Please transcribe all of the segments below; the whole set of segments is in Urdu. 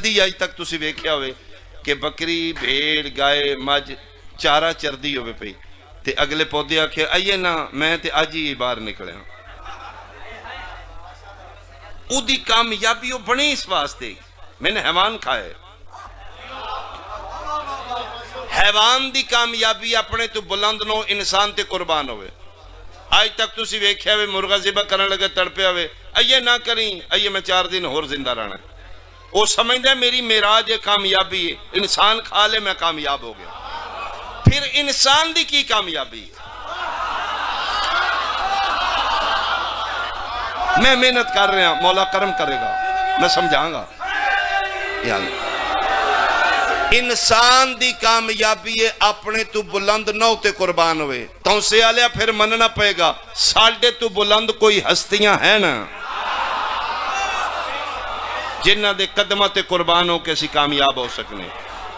کدی اج تک تسی ویکھیا ہوئے کہ بکری بھیڑ گائے مجھ چارہ چردی ہوئے پئی تے اگلے پودے آکھے آئیے نا میں تے آج ہی باہر نکلے ہوں او دی کامیابی وہ بنی اس واسطے میں نے حیوان کھائے حیوان دی کامیابی اپنے تو بلند نو انسان تے قربان ہوئے آج تک تسی ویکھیا ہوئے مرغا ذبح کرنے لگے تڑپے ہوئے آئیے نہ کریں آئیے میں 4 دن اور زندہ رہنا ہے وہ سمجھتا ہے میری معراج ہے کامیابی ہے انسان کھا لے میں کامیاب ہو گیا پھر انسان دی کی کامیابی ہے میں محنت کر رہا ہوں مولا کرم کرے گا میں سمجھاؤں گا یعنی انسان دی کامیابی ہے اپنے تو بلند نو تے قربان ہوئے تو سے آلیا پھر مننا پئے گا ساڑھے تو بلند کوئی ہستیاں ہیں نا جنہ دے قدمہ تے قربان ہو کیسی کامیاب ہو سکنے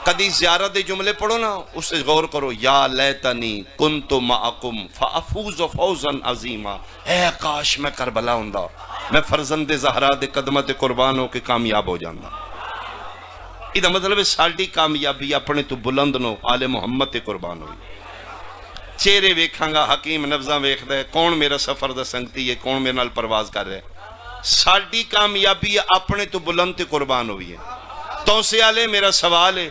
کدی زیارت دے جملے پڑھو نا اس سے غور کرو یا لیتنی کنتو معکم فافوز فوزا عظیما اے کاش میں کربلا ہوندا میں فرزند زہرا دے قدمہ تے قربان ہو کے کامیاب ہو جاندا ادھا مطلب ہے ساڑھی کامیابی اپنے تو بلند نو آل محمد تے قربان ہوئی چہرے ویکھاں گا حکیم نفذاں ویکھ دے کون میرا سفر دا سنگتی ہے کون میرے نال پرواز کر رہے ساڑھی کامیابی اپنے تو بلند تے قربان ہوئی ہے تو سے آلے میرا سوال ہے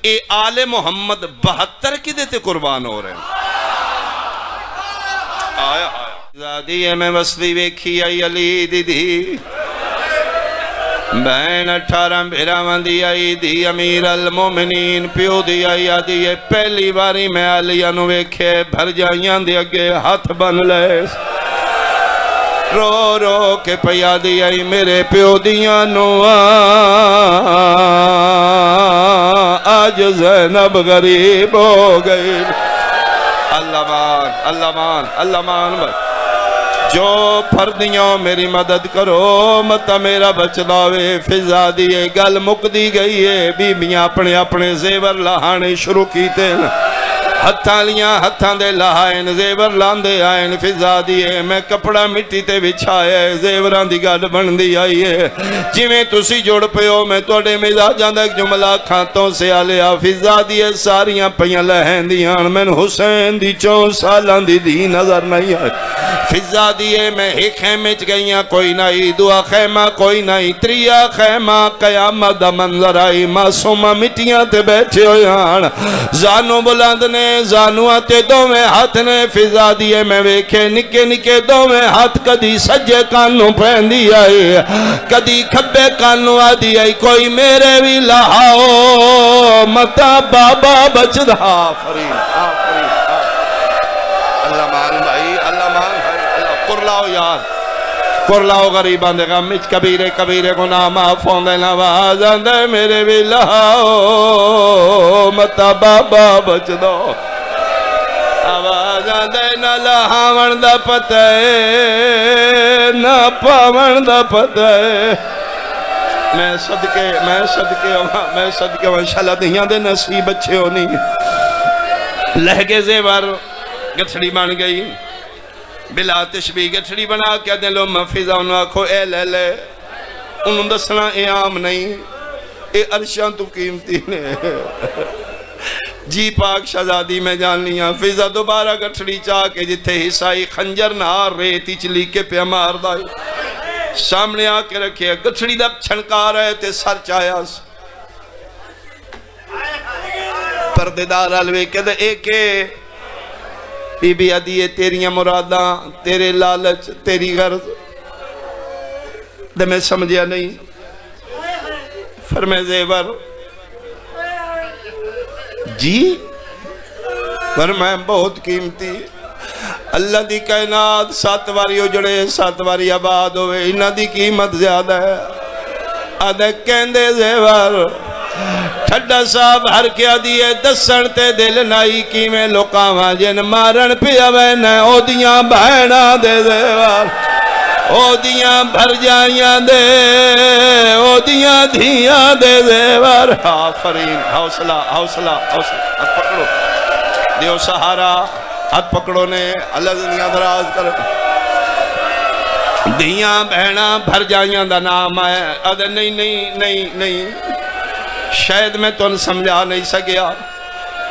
اے آل محمد 72 کی دیتے قربان ہو رہے ہیں آیا زادی ہے میں وصلی ویکھی آئی علی دی دی بین 18 بھیراوان دی آئی دی امیر المومنین پیو دی آئی آدھی ہے پہلی باری میں علیہ نو ویکھے بھر جائیاں دی اگے ہاتھ بن لے رو رو کے پیا دی آئی میرے پیو دیاں نو آج زینب غریب ہو گئی اللہ مان بھائی جو پھردیوں میری مدد کرو متا میرا بچلاوے فضا دیئے گل مک دی گئی ہے بیبیاں اپنے اپنے زیور لہانے شروع کیتے ہیں ہتھاں لیاں ہتھاں دے لہائن زیور لاندے آئین فضا دیئے میں کپڑا مٹی تے بچھائے زیوران دی گل بن دی آئی ہے جویں تسی جوڑ پیو میں توڑے مزاجاں دا ایک جملہ کھانتوں سے آلیا فضا دیئے ساریاں پیاں لہن دیاں میں حسین دی 4 سالان دی نظر نہیں آئی فضا دیئے میں ایک خیمے چ گئیاں کوئی نہیں دعا خیمہ کوئی نہیں تریا خیمہ قیامت دا منظر آئی معصومہ مٹیاں تے بیٹھے ہویاں زانو بلند نے زانو آتے دو میں ہاتھ نے فضا دیئے میں ویکھے نکے نکے دو میں ہاتھ کدی سجے کانوں پہن دی آئی کدی کھبے کانوں آدھی آئی کوئی میرے بھی لہاؤ متا بابا بچ دا آفرین اللہ مان بھائی اللہ مان کرلاؤ یار کرلاؤ غریبان دے غم اچ کبیرے کبیرے گناہ معافوں دے نوازاں دے میرے بھی لہاؤ متا بابا بچ دو آوازاں دے نہ لہاون دا پتہ نہ پاون دا پتہ میں صدقے انشاءاللہ دیاں دے نصیب اچھے ہونی لہگے زیور گتھڑی بن گئی بلا تشبیہ گٹھڑی بنا کیا دیں لو محفظہ انہوں آکھو اے لے لے انہوں دسنا اے عام نہیں اے عرشاں تو قیمتی نے جی پاک شہزادی میں جان لیا فضا دوبارہ گٹھڑی چاہ کے جتھے حصائی خنجر نار ریتی چلی کے پہ مار دائی سامنے آ کے رکھے گٹھڑی دب چھنکا رہے تے سر چاہیا پردیدار علوے کہ دے ایک بی بی عدیے تیریاں مراداں تیرے لالچ تیری غرض دے میں سمجھیا نہیں فرمے زیور جی فرمے بہت قیمتی اللہ دی کائنات 7 واری اجڑے 7 واری آباد ہوئے انہاں دی قیمت زیادہ ہے آدھے کہندے زیور ٹھڈا صاحب ہر کیا دیئے دسن تے دل نائی کی میں لوکاواں جن مارن پیا وینے او دیاں بہنا دے زیور او دیاں بھر جائیاں دے او دیاں دھیاں دے زیور آفرین حوصلہ ہاتھ پکڑو دیو سہارا ہاتھ پکڑو نے اللہ دنیا دراز کر دھیاں بہنا بھر جائیاں دا نام ہے ادھے نہیں شاید میں تن سمجھا نہیں سکیا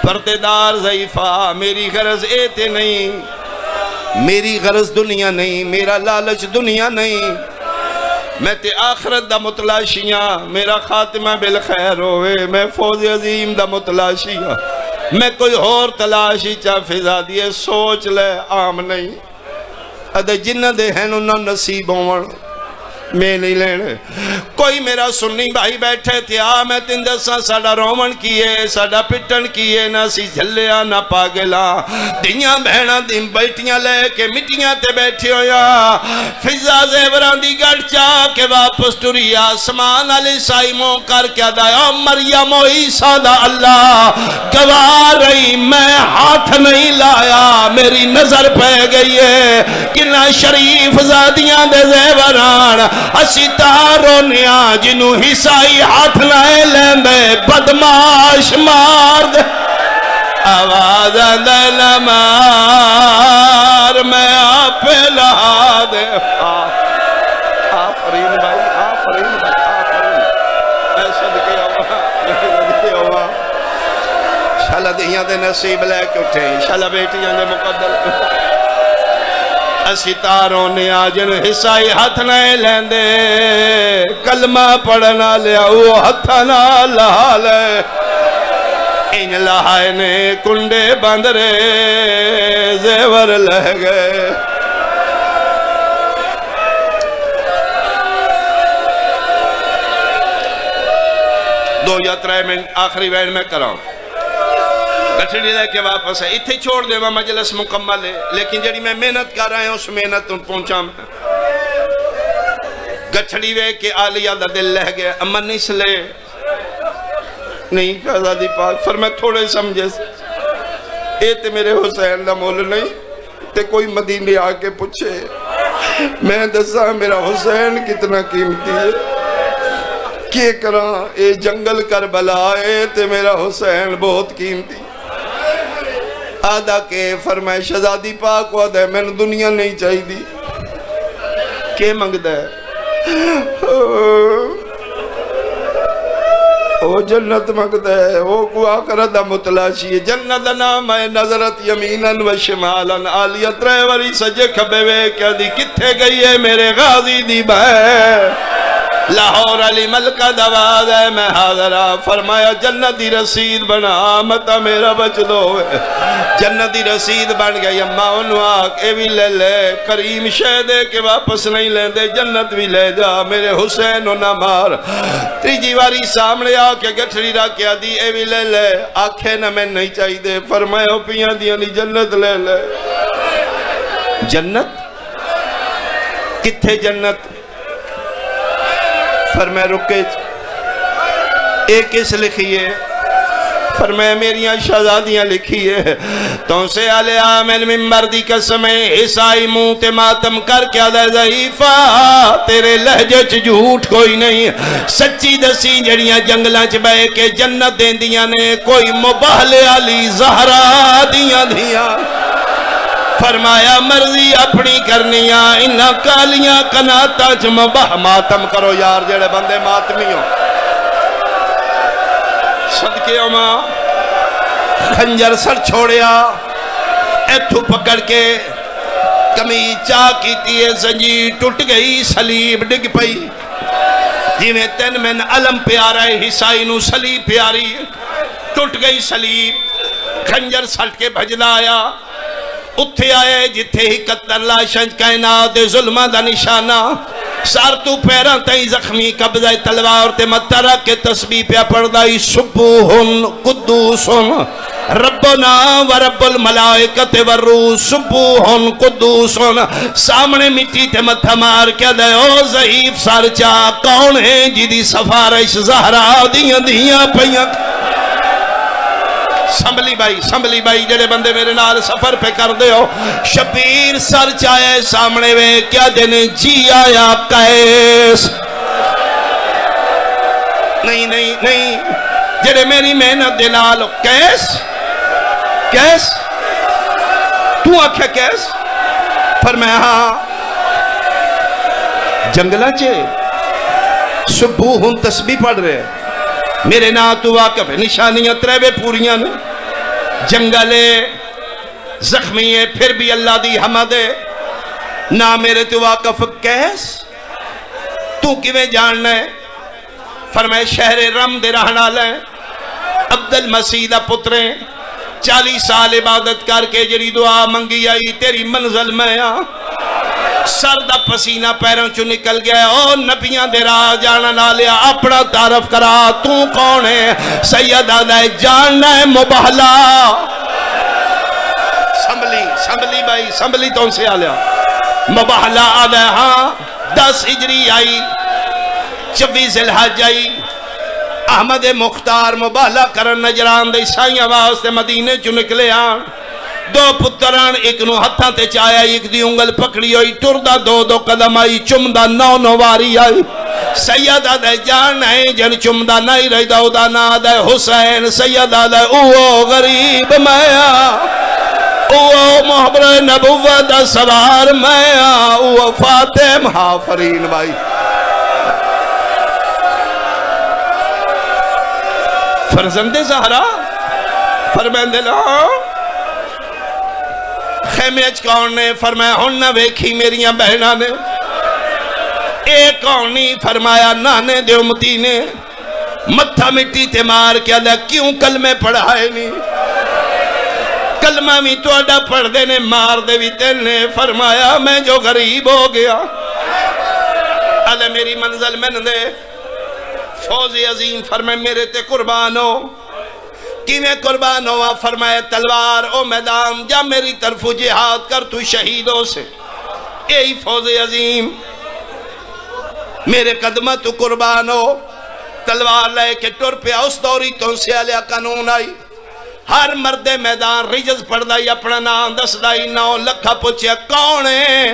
پردیدار ضعیفہ میری غرض اے تے نہیں میری غرض دنیا نہیں میرا لالچ دنیا نہیں میں تے آخرت دا متلاشیاں میرا خاتمہ بالخیر ہوئے میں فوز عظیم دا متلاشیاں میں کوئی اور تلاشی چاہ فضا دیئے سوچ لے عام نہیں ادھے جنہ دے ہیں انہوں نصیب ہوں میں نہیں لینے کوئی میرا سنی بھائی بیٹھے تھے میں تین دساں ساڑا رومن کیے ساڑا پٹن کیے نہ سی جھلیا نہ پاگلا دیاں بہنہ دن بیٹیاں لے کے مٹیاں تے بیٹھے ہویا فضا زیوران دی گڑ چاہ کے واپس ٹوری آسمان علی سائموں کر کے دایا مریم و عیسیٰ دا اللہ گوار رہی میں ہاتھ نہیں لایا میری نظر پہ گئی ہے کنہ شریف زادیاں دے زیوران اسی تارو نیا جنو حصائی ہاتھ لائے لیندے بدماش مار دے آواز دل مار میں آپ لہا دے آفرین بھائی آفرین بھائی آفرین اے صدقے ہوا شاءاللہ دیاں دے نصیب لے کے اٹھے شاءاللہ بیٹیاں دے مقدر اسی تاروں نے آجن حصائی ہاتھ نئے لیندے کلمہ پڑھنا لیا وہ ہتھا نہ لہا لے ان لہائے نے کنڈے بندرے زیور لہ گئے دو یا ترے منٹ آخری وین میں کراؤں گٹھڑی لے کے واپس ہے اتھے چھوڑ دے وہ مجلس مکمل ہے لیکن جڑی میں محنت کر رہا ہوں اس محنت ان پہنچا میں گٹھڑی وے کے آلیہ دا دل لہ گئے امن اس لے نہیں شہزادی پاک فرمائے تھوڑے سمجھے اے تے میرے حسین دا مول نہیں تے کوئی مدینے آکے پوچھے میں دسا میرا حسین کتنا قیمتی ہے کیے کراں اے جنگل کربلا ہے تے میرا حسین بہت قیمتی آدھا کہ فرمائے شہزادی پاک وعدہ ہے میں نے دنیا نہیں چاہی دی کہ منگدہ ہے او جنت منگدہ ہے او کو آخرت متلاشی ہے جنت نام ہے نظرت یمیناً و شمالاً آلیت رہے وری سجے کھبے وے کیا دی کتھے گئی ہے میرے غازی دی بھائی لاہور علی ملکہ دواز ہے میں حاضرہ فرمایا جنتی رسید بنا آمدہ میرا بچ دو جنتی رسید بن گئی اممہ انہوں آگ اے بھی لے لے کریم شہدے کے واپس نہیں لیں دے جنت بھی لے جا میرے حسین نہ مار تیجی واری سامنے آکے گٹھڑی رکھیا دی اے بھی لے لے آنکھیں نہ میں نہیں چاہی دے فرمایا پیاں دیا نہیں جنت لے لے جنت کتھے جنت فرمائے رکے ایک اس لکھیے فرمائے میریاں شہزادیاں لکھیے تو سے علی آمین ممبر دی قسمیں عیسائی منہ تے ماتم کر کیا دے ضعیفہ تیرے لہجے چ جھوٹ کوئی نہیں سچی دسی جڑیاں جنگلاں چ بے کے جنت دین دیاں نے کوئی مباہل علی زہرا دیاں دیاں فرمایا مرضی اپنی کرنیاں انہاں کالیاں کناتا چ مباہ ماتم کرو یار جڑے بندے ماتمیوں صدقے ماں خنجر سر چھوڑیا ایتھو پکڑ کے کمیز چاہ کیتی ہے زنجیر ٹوٹ گئی سلیب ڈگ پئی جی میں تین میں علم پیارا ہے حسائی نو سلیب پیاری ٹوٹ گئی سلیب خنجر سٹ کے بھجلا آیا اتھے آئے جتھے ہی قطر لاشنج کائنات دے ظلمہ دا نشانہ سارتو پیران تائی زخمی قبضہ تلوار تے مترہ کے تسبیح پہ پردائی سبوہن قدوسن ربنا و رب الملائکت والروح سبوہن قدوسن سامنے مٹی تے متھا مار کیا دے او ضعیف سارچا کون ہے جیدی سفارش زہرا دیاں دیاں پیاں سنبھلی بائی جڑے بندے میرے نال سفر پہ کر دے ہو شبیر سر چاہے سامنے وے کیا دن جی آیا قیس نہیں جڑے میری محنت دے نال قیس تو آکھیا قیس فرمایا ہاں جنگلہ چے سبوہن تسبیح پڑھ رہے میرے نا تو واقف ہے نشانیاں تریوے پوریاں نے جنگلے زخمی ہے پھر بھی اللہ دی حمد ہے نا میرے تو واقف کیس تو کیویں جاننا ہے فرمائے شہر رم دے رہنا لیں عبد المسیح دا پتریں 40 سال عبادت کر کے جڑی دعا منگی آئی تیری منزل میں آ سر دا پسینہ پیروں چو نکل گیا او نبیاں دے راہ جانا نہ لیا اپنا تعارف کرا تو کون ہے سید آدھا ہے جاننا ہے مبہلا سنبلی بھائی سنبلی تو ان سے آ لیا مبہلا آدھا ہے ہاں 10 ہجری آئی 24 ذی الحج آئی احمد مختار مبہلا کرن نجران دے عیسائیاں واسطے مدینے چو نکلے آن 2 پتران ایک نو ہتھاں تے چایا ایک دی انگل پکڑی ہوئی ٹردہ 2 قدم آئی چمدہ 9 واری آئی سید آدھے جان ہے جن چمدہ نہیں رہی دا نا آدھے حسین سید آدھے اوہ غریب میں اوہ محبر نبوت سوار میں اوہ فاتح حافرین بھائی فرزند زہرا فرمائن دلو خیمے اچ کون نے فرمایا ہن نہ ویکھی میریاں بہناں نے اے کون نہیں فرمایا نانے دے امتی نے متھا مٹی تے مار کے اللہ کیوں کلمے پڑھائے نہیں کلمہ بھی تو اڈا پڑھ دے نے مار دے بھی تین نے فرمایا میں جو غریب ہو گیا اللہ میری منزل میں دے فوز عظیم فرمائے میرے تے قربان ہو کیویں قربان ہوا فرمائے تلوار او میدان جا میری طرف جہاد کر تو شہیدوں سے یہی فوز عظیم میرے قدمہ تو قربان ہو تلوار لے کے ٹر پیا اس دوری تو سے علیہ قانون آئی ہر مرد میدان رجز پڑھ دائی اپنا نام دس دائی 9 لکھا پوچھے کون ہے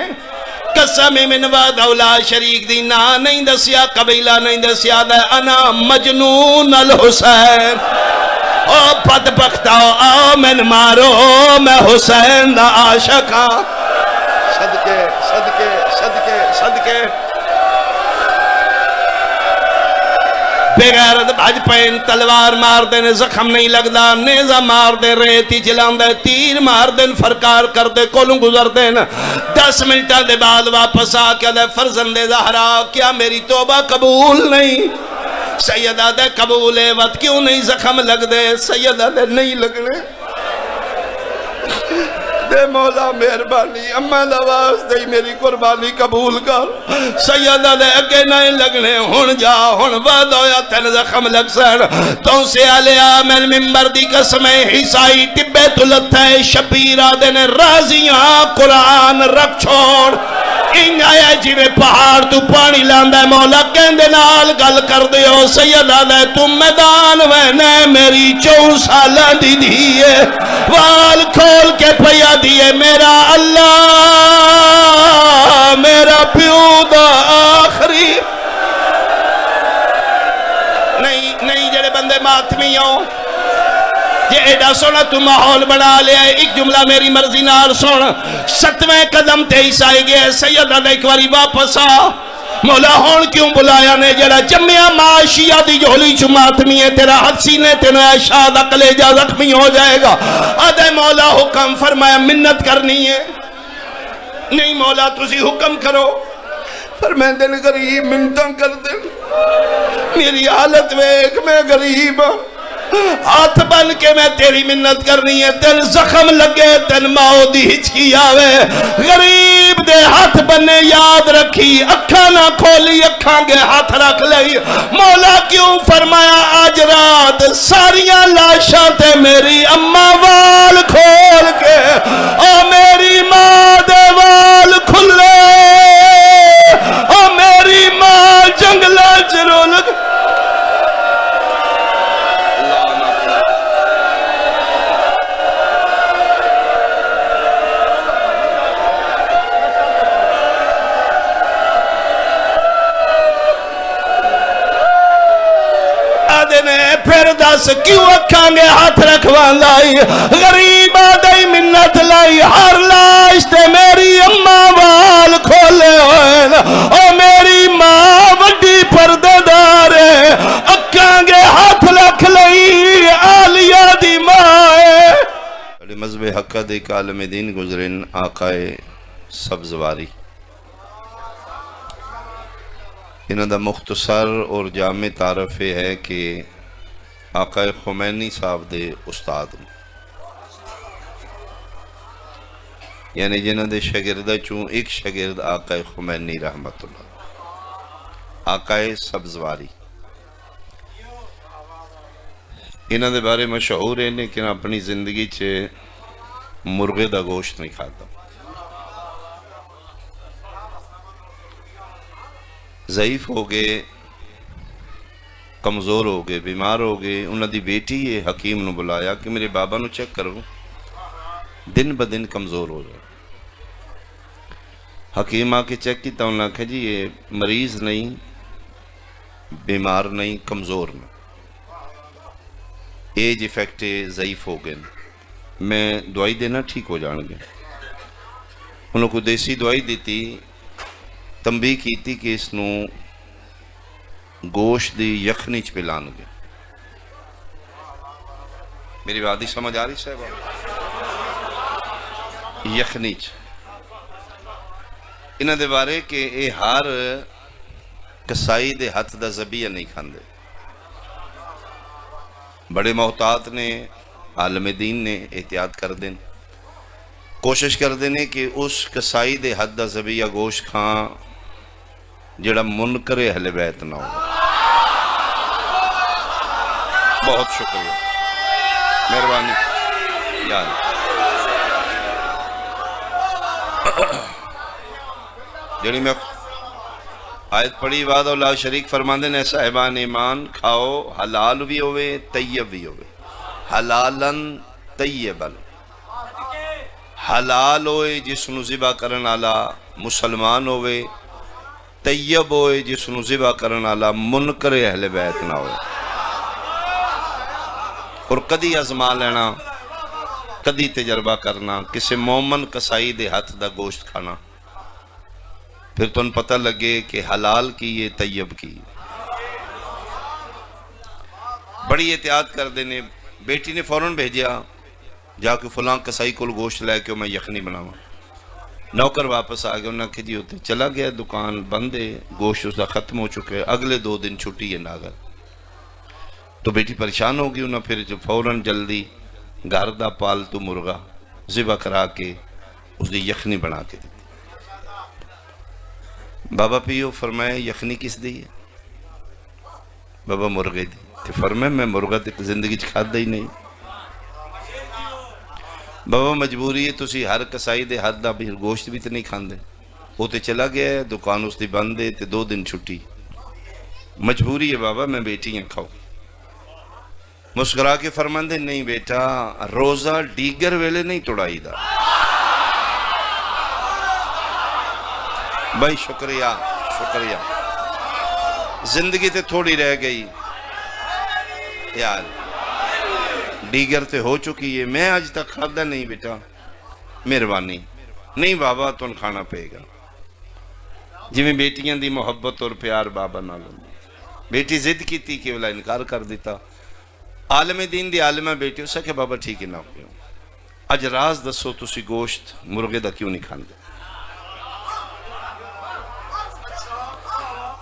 قسم من وعد اولا شریک دی نا نہیں دسیا قبیلہ نہیں دسیا دے انا مجنون الحسین او بدبختہ آؤ میں مارو میں حسین دا عاشقاں صدقے صدقے صدقے صدقے بغیرت بھج پین تلوار مار دے زخم نہیں لگدا نیزہ مار دے ریتی چلان دے تیر مار دے فرکار کر دے کولوں گزر دے 10 منٹہ دے بعد واپس آ کے دے فرزند زہرا کیا میری توبہ قبول نہیں سیدہ دے قبول وقت کیوں نہیں زخم لگ دے سیدہ دے نہیں لگنے دے مولا مہربانی اماں دواز دے میری قربانی قبول کر سیدہ دے اگے نہیں لگنے ہن جا ہن وعد ہویا تین زخم لگ سن تو سے علیہ من ممبر دی قسم حسائی ٹبے تو لتھے شبیرہ دے نے رازیاں قرآن رکھ چھوڑ انگایا جیوے پہاڑ تو پانی لاندہ ہے مولا کہندے نال گل کر دیو سیدہ دے تم میدان وینے میری 4 سالہ دی دیئے وال کھول کے پیا دیئے میرا اللہ میرا پیو دا آخری نہیں جڑے بندے ماتمی ہوں یہ ایڈا سونا تو ماحول بنا لیا ہے ایک جملہ میری مرضی نال سن 7ویں قدم تے عیسائی گئے سیدہ دے ایک واری واپس آ مولا ہون کیوں بلایا نے جڑا جمعہ معاشیہ دی جھولی چو ماتمی ہے تیرا حد سینے تیرا شاد کلیجہ زخمی ہو جائے گا آدھے مولا حکم فرمایا منت کرنی ہے نہیں مولا تسی حکم کرو فرمائیں دن غریب منتاں کر دن میری حالت ویک میں غریب ہاتھ بن کے میں تیری منت کرنی ہے تین زخم لگے تین ماؤ دی ہچکی آوے غریب دے ہاتھ بنے یاد رکھی اکھاں نہ کھولی اکھاں گے ہاتھ رکھ لئی مولا کیوں فرمایا آج رات ساریاں لاشاں تے میری اماں وال کھول کے او میری ماں دے وال کھلے او میری ماں جنگلہ چرولک پھر دس کیوں اکھاں گے ہاتھ رکھوان لائی غریب آدھائی منت لائی ہر لاش تے میری اماں وال کھولے ہوئے او میری ماں وڈی پردے دارے اکھاں گے ہاتھ حقد ایک عالم دین گزرن آقائے سبزواری انہوں دا مختصر اور جامع تعارف یہ ہے کہ آقائے خمینی صاحب دے استاد یعنی جنہوں دے شاگردہ چون ایک شاگرد آقائے خمینی رحمت اللہ آقائے سبزواری انہوں دے بارے مشہور ہے لیکن اپنی زندگی چھے مرغے دا گوشت نہیں کھاتا ضعیف ہو گئے کمزور ہو گئے بیمار ہو گئے انہوں دی بیٹی یہ حکیم نو بلایا کہ میرے بابا نو چیک کرو دن بدن کمزور ہو جائے حکیم آ کے چیک کیتا انہوں نے کہا جی یہ مریض نہیں بیمار نہیں کمزور نہیں ایج ایفیکٹ ضعیف ہو گئے میں دوائی دینا ٹھیک ہو جان گے انہوں کو دیسی دوائی دیتی تنبیہ کی تھی کہ اس نو گوشت دی یخنی چ پلان گے میری بات سمجھ آ رہی صاحب یخنی چ انہاں دے بارے کہ اے ہر کسائی دے ہاتھ دا ذبیحہ نہیں کھاندے بڑے محتاط نے عالم دین نے احتیاط کر دیں کوشش کر دینے کہ اس کسائی دے حد دا ذبیحہ گوشت کھاں جڑا منکر اہل بیت نہ ہو بہت شکریہ مہربانی یاد جڑی میں آیت پڑھی وعدہ اللہ شریک فرماندے نے صاحبان ایمان کھاؤ حلال بھی ہوئے طیب بھی ہوئے حلالن طیبن حلال ہوئے جس نو ذبح کرن والا مسلمان ہوئے طیب ہوئے جس نو ذبح کرن والا منکر اہل بیت نہ ہوئے اور کدی ازما لینا کدی تجربہ کرنا کسی مومن کسائی دے ہاتھ دا گوشت کھانا پھر تو ان پتہ لگے کہ حلال کی یہ طیب کی بڑی احتیاط کر دینے بیٹی نے فوراً بھیجیا جا کے فلاں کسائی کل گوشت لے کے میں یخنی بناوا نوکر واپس آگیا انہوں نے کہا جی ہوتے چلا گیا دکان بندے گوشت اس دا ختم ہو چکے اگلے 2 دن چھٹی ہے ناگر تو بیٹی پریشان ہوگی انہوں نے پھر فوراً جلدی گھر دا پالتو مرغا ذبح کرا کے اس دی یخنی بنا کے دی بابا پیو فرمائے یخنی کس دی ہے بابا مرغے دی تو فرمائے میں مرغا زندگی کھادا ہی نہیں بابا مجبوری ہے تسی ہر کسائی دے ہاتھ دا بھی گوشت بھی تو نہیں کھاندے وہ تو چلا گیا ہے دکان اس دی بند ہے تو 2 دن چھٹی مجبوری ہے بابا میں بیٹی ہیں کھاؤ مسکرا کے فرماندے نہیں بیٹا روزہ ڈیگر ویلے نہیں توڑائی دا بھائی شکریہ شکریہ زندگی تے تھوڑی رہ گئی یار دیگر تے ہو چکی ہے میں آج تک کھادا نہیں بیٹا مہربانی نہیں بابا تن کھانا پے گا جی میں بیٹیاں دی محبت اور پیار بابا نہ لوں بیٹی ضد کی تھی کہ اولا انکار کر دیتا عالم دین دی عالمہ بیٹی ہو سکے بابا ٹھیک ہے نہ ہو اج راز دسو تسی گوشت مرغے دا کیوں نہیں کھاندے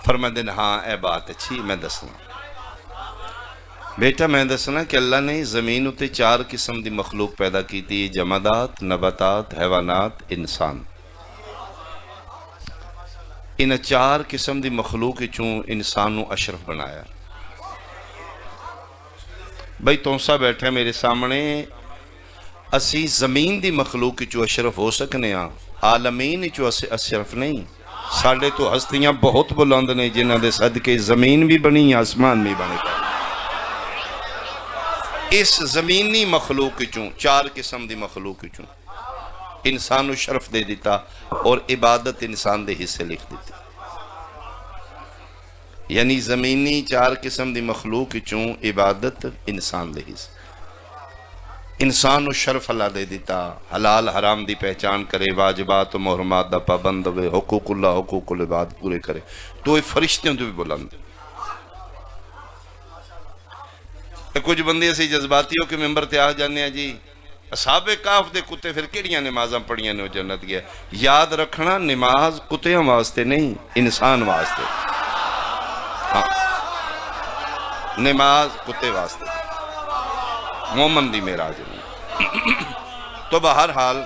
فرماندے ہاں اے بات اچھی میں دسنا بیٹا میں دسنا کہ اللہ نے زمین اتے 4 قسم دی مخلوق پیدا کی تھی جمادات نباتات حیوانات انسان ان 4 قسم دی مخلوق چوں انسانوں اشرف بنایا بھائی تونسا بیٹھے میرے سامنے اسی زمین دی مخلوق چوں اشرف ہو سکنے ہاں عالمین چوں اشرف نہیں ساڑھے تو ہستیاں بہت بلند نے جنہ دے صدقے زمین بھی بنی آسمان بھی بنے گا اس زمینی مخلوق چوں 4 قسم دی مخلوق چوں انسانو شرف دے دیتا اور عبادت انسان دے حصے لکھ دیتا یعنی زمینی 4 قسم دی مخلوق چوں عبادت انسان دے حصے انسان و شرف اللہ دے دیتا حلال حرام دی پہچان کرے واجبات و محرمات دا پابند ہوئے حقوق اللہ حقوق العباد پورے کرے تو یہ فرشتیوں تو بھی بلند کچھ بندے ایسے جذباتی ہو کہ ممبر تے آ جانے ہیں جی اصحاب کہف دے کتے پھر کیڑیاں نمازاں پڑھیاں نے وہ جنت گیا. یاد رکھنا نماز کتیاں واسطے نہیں انسان واسطے. ہاں نماز کتے واسطے مومن دی معراج نہیں. تو بہرحال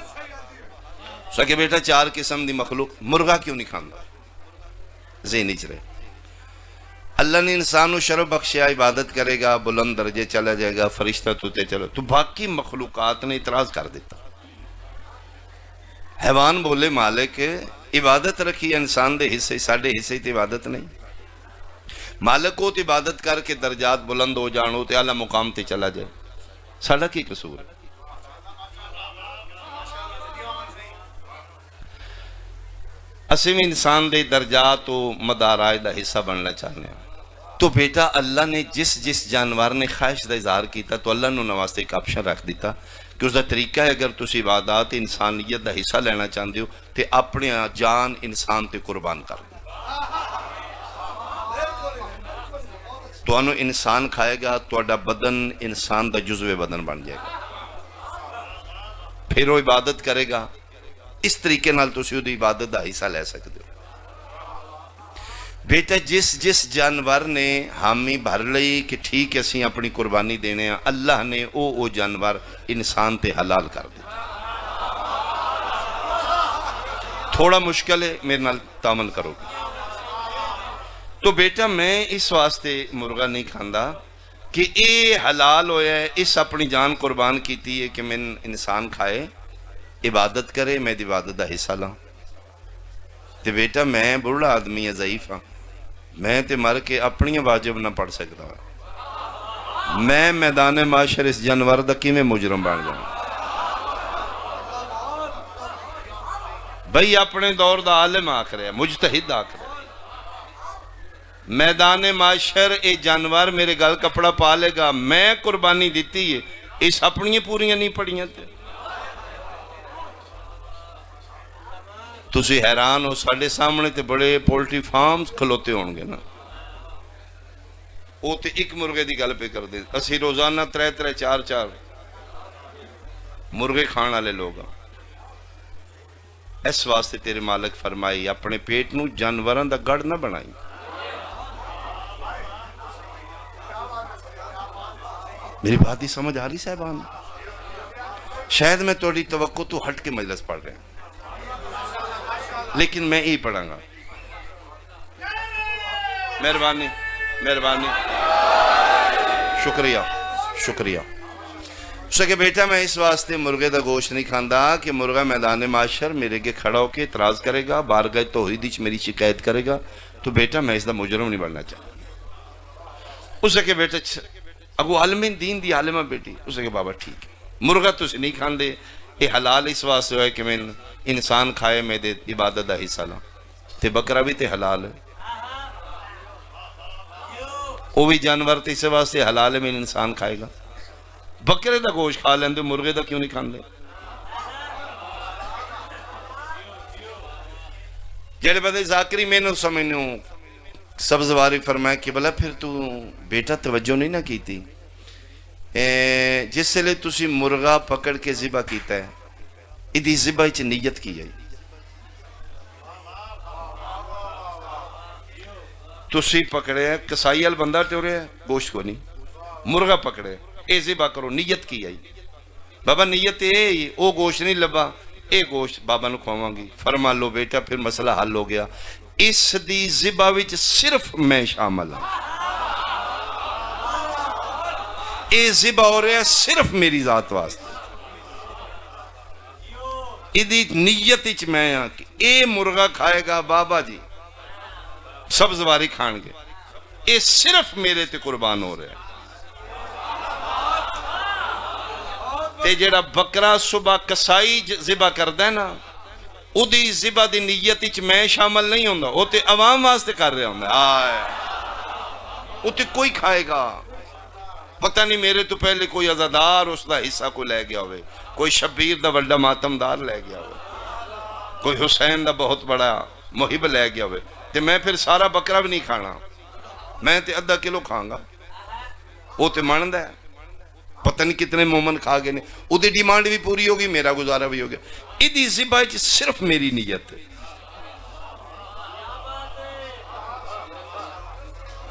سکے بیٹا 4 قسم دی مخلوق. مرغا کیوں نہیں کھانا ذہنی چ رہے. اللہ نے انسان و شرف بخشیا عبادت کرے گا بلند درجے چلا جائے گا فرشتہ توتے چلو تو باقی مخلوقات نے اعتراض کر دیتا. حیوان بولے مالک عبادت رکھی انسان دے حصے ساڑھے حصے تے عبادت نہیں. مالک کو تے عبادت کر کے درجات بلند ہو جانو تے اعلیٰ مقام تے چلا جائے ساڑھا کی قصور ہے. اسے میں انسان دے درجات و مدارائے دا حصہ بننا چاہنے ہیں. تو بیٹا اللہ نے جس جس جانور نے خواہش دا اظہار کیتا تو اللہ نے نواستے ایک آپشن رکھ دیتا کہ اس دا طریقہ ہے اگر تسی عبادات انسانیت دا حصہ لینا چاہتے ہو تے اپنے جان انسان تے قربان کر دو. تو انو انسان کھائے گا تو اڈا بدن انسان دا جزو بدن بن جائے گا. پھر وہ عبادت کرے گا اس طریقے نال تسی دی عبادت دا حصہ لے سکتے ہو. بیٹا جس جس جانور نے حامی بھر لئی کہ ٹھیک ہے اسی اپنی قربانی دینے ہیں اللہ نے او جانور انسان تے حلال کر دیا. تھوڑا مشکل ہے میرے نال تعامل کرو گے. تو بیٹا میں اس واسطے مرغا نہیں کھاندا کہ اے حلال ہویا ہے اس اپنی جان قربان کیتی ہے کہ میں انسان کھائے عبادت کرے میں دی عبادت دا حصہ لاں. تے بیٹا میں بڑھا آدمی ہے ضعیف ہاں میں تے مر کے اپنی واجب نہ پڑھ سکتا ہوں. میں میدان معاشر اس جانور دا کی میں مجرم بن جاؤں. بھئی اپنے دور دا عالم آکھ رہے مجتہد آکھ رہے میدان معاشر اے جانور میرے گل کپڑا پا لے گا میں قربانی دیتی ہے اس اپنی پوریاں نہیں پڑیاں تے. تسی حیران ہو ساڑھے سامنے تے بڑے پولٹری فارمز کھلوتے ہونگے نا وہ تے ایک مرغے دی گل پہ کر دے اسی روزانہ 3-4 مرغے کھانا لے لوگا. اس واسطے تیرے مالک فرمائی اپنے پیٹ نو جانوران دا گڑ نہ بنائی. میری بات ہی سمجھ آ رہی صاحبان شاید میں توڑی توقع تو ہٹ کے مجلس پڑھ رہے ہیں لیکن میں ہی پڑھاں گا. مہربانی مہربانی شکریہ شکریہ. کہ بیٹا میں اس واسطے مرغے دا گوشت نہیں کھاندا کہ مرغا میدان معاشر میرے کے کھڑا ہو کے اعتراض کرے گا بارگاہ توحید وچ میری شکایت کرے گا تو بیٹا میں اس دا مجرم نہیں بننا چاہتا. اسے کہ بیٹا اگو عالم دین دی عالمہ بیٹی اسے کہ بابا ٹھیک ہے مرغا تو سے نہیں کھاندے یہ حلال اس واسطے ہوئے کہ میں انسان کھائے میں دے عبادت دا حصہ لاں تے بکرا بھی تے حلال ہے وہ بھی جانور تے اس واسطے حلال ہے میں انسان کھائے گا. بکرے دا گوشت کھا لیندے مرغے دا کیوں نہیں کھاندے. جڑے بدے ذاکری میں نے سمجھنوں سبز واری فرمایا کہ بلا پھر تو بیٹا توجہ نہیں نہ کیتی جس سے لئے تسی مرغا پکڑ کے ذبح کیتا ہے ادھی ذبح اچھ نیت کی جائے. تسی پکڑے کسائی ال بندہ ٹورے گوشت کو نہیں مرغا پکڑے اے ذبح کرو نیت کی جائے. بابا نیت اے او گوشت نہیں لبا اے گوشت بابا نو کھواں گی. فرما لو بیٹا پھر مسئلہ حل ہو گیا. اس دی ذبح وچ صرف میں شامل ہوں اے ذبح ہو رہا ہے صرف میری ذات واسطے. ادھی نیت اچ میں ہاں کہ اے مرغا کھائے گا بابا جی سبز واری کھان گے اے صرف میرے تے قربان ہو رہا ہے. تے جیڑا بکرا صبح کسائی ذبح کردہ ہے نا او دی ذبح دی نیت اچ میں شامل نہیں ہوندا او تے عوام واسطے کر رہا ہوندا او تے کوئی کھائے گا پتہ نہیں میرے تو پہلے کوئی عزادار اس دا حصہ کو لے گیا ہوئے کوئی شبیر دا وڈا ماتمدار لے گیا ہوئے کوئی حسین دا بہت بڑا محب لے گیا ہوئے تے میں پھر سارا بکرا بھی نہیں کھانا میں تے 1/2 کلو کھاؤں گا وہ تے ماندا ہے پتہ نہیں کتنے مومن کھا گئے نے، ادھی ڈیمانڈ بھی پوری ہوگی، میرا گزارا بھی ہو گیا. ادھی ذبح صرف میری نیت ہے.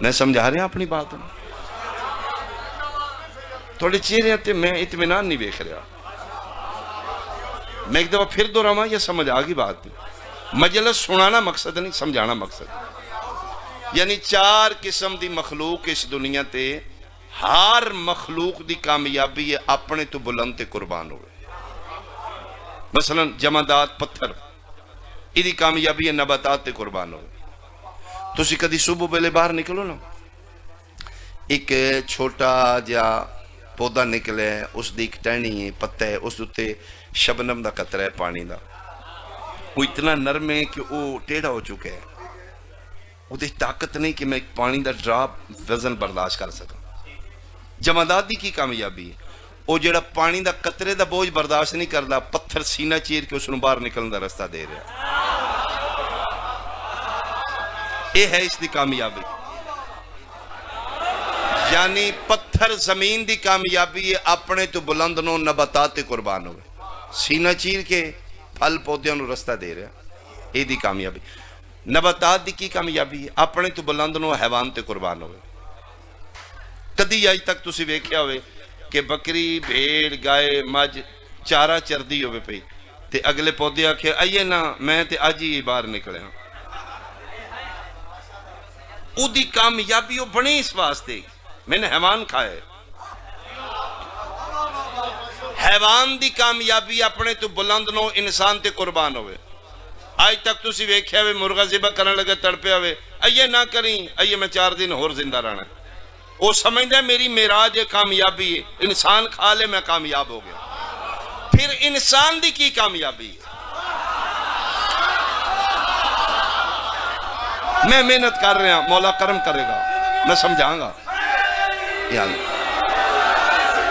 میں سمجھا رہے ہیں اپنی بات میں؟ تھوڑے چہرے تے میں اطمینان نہیں دیکھ رہا. میں ایک دفعہ پھر دوہراواں، یہ سمجھ آگی بات. مجلس سنانا مقصد نہیں، سمجھانا مقصد. یعنی 4 قسم دی مخلوق اس دنیا تے، ہر مخلوق دی کامیابی ہے اپنے تو بلند تے قربان ہوئے. مثلا جمادات پتھر، ایدی کامیابی ہے نباتات تے قربان ہوئے. تسی کدی صبح پہلے باہر نکلو نا، ایک چھوٹا جا پودا نکلے، اس دی ایک ٹہنی ہے، پتہ ہے، اس دوتے شبنم دا قطرہ ہے پانی دا، وہ اتنا نرم ہے کہ وہ ٹیڑھا ہو چکے ہے، وہ دے طاقت نہیں کہ میں پانی دا ڈراپ وزن برداشت کر سکا. جمادات دی کی کامیابی ہے، وہ جڑا پانی دا قطرے دا بوجھ برداشت نہیں کردا، پتھر سینہ چیر کے اس نے باہر نکلن دا رستہ دے رہا. یہ ہے اس دی کامیابی. یعنی پتھر زمین دی کامیابی ہے اپنے تو بلند نو نباتات تے قربان ہوئے، سینہ چیر کے پھل پودیاں نو رستہ دے رہا. یہ دی کامیابی. نباتات دی کی کامیابی ہے اپنے تو بلند نو حیوان تے قربان ہوئے. کدی آج تک تسی ویکھیا ہوئے کہ بکری بھیڑ گائے مجھ چارہ چردی ہوئے پئی تے اگلے پودے آکھے آئیے نا میں تے آج ہی باہر نکلے ہوں. او دی کامیابی وہ بنے اس واسطے میں نے حیوان کھائے. حیوان دی کامیابی اپنے تو بلند نو انسان تے قربان ہوئے. آج تک تسی ویکھیا ہوئے مرغا ذبح کرنے لگے تڑپے ہوئے، آئیے نہ کریں، آئیے میں 4 دن اور زندہ رہنا ہے. وہ سمجھتا ہے میری معراج کامیابی ہے، انسان کھا لے میں کامیاب ہو گیا. پھر انسان دی کی کامیابی ہے؟ میں محنت کر رہا ہوں، مولا کرم کرے گا، میں سمجھاؤں گا.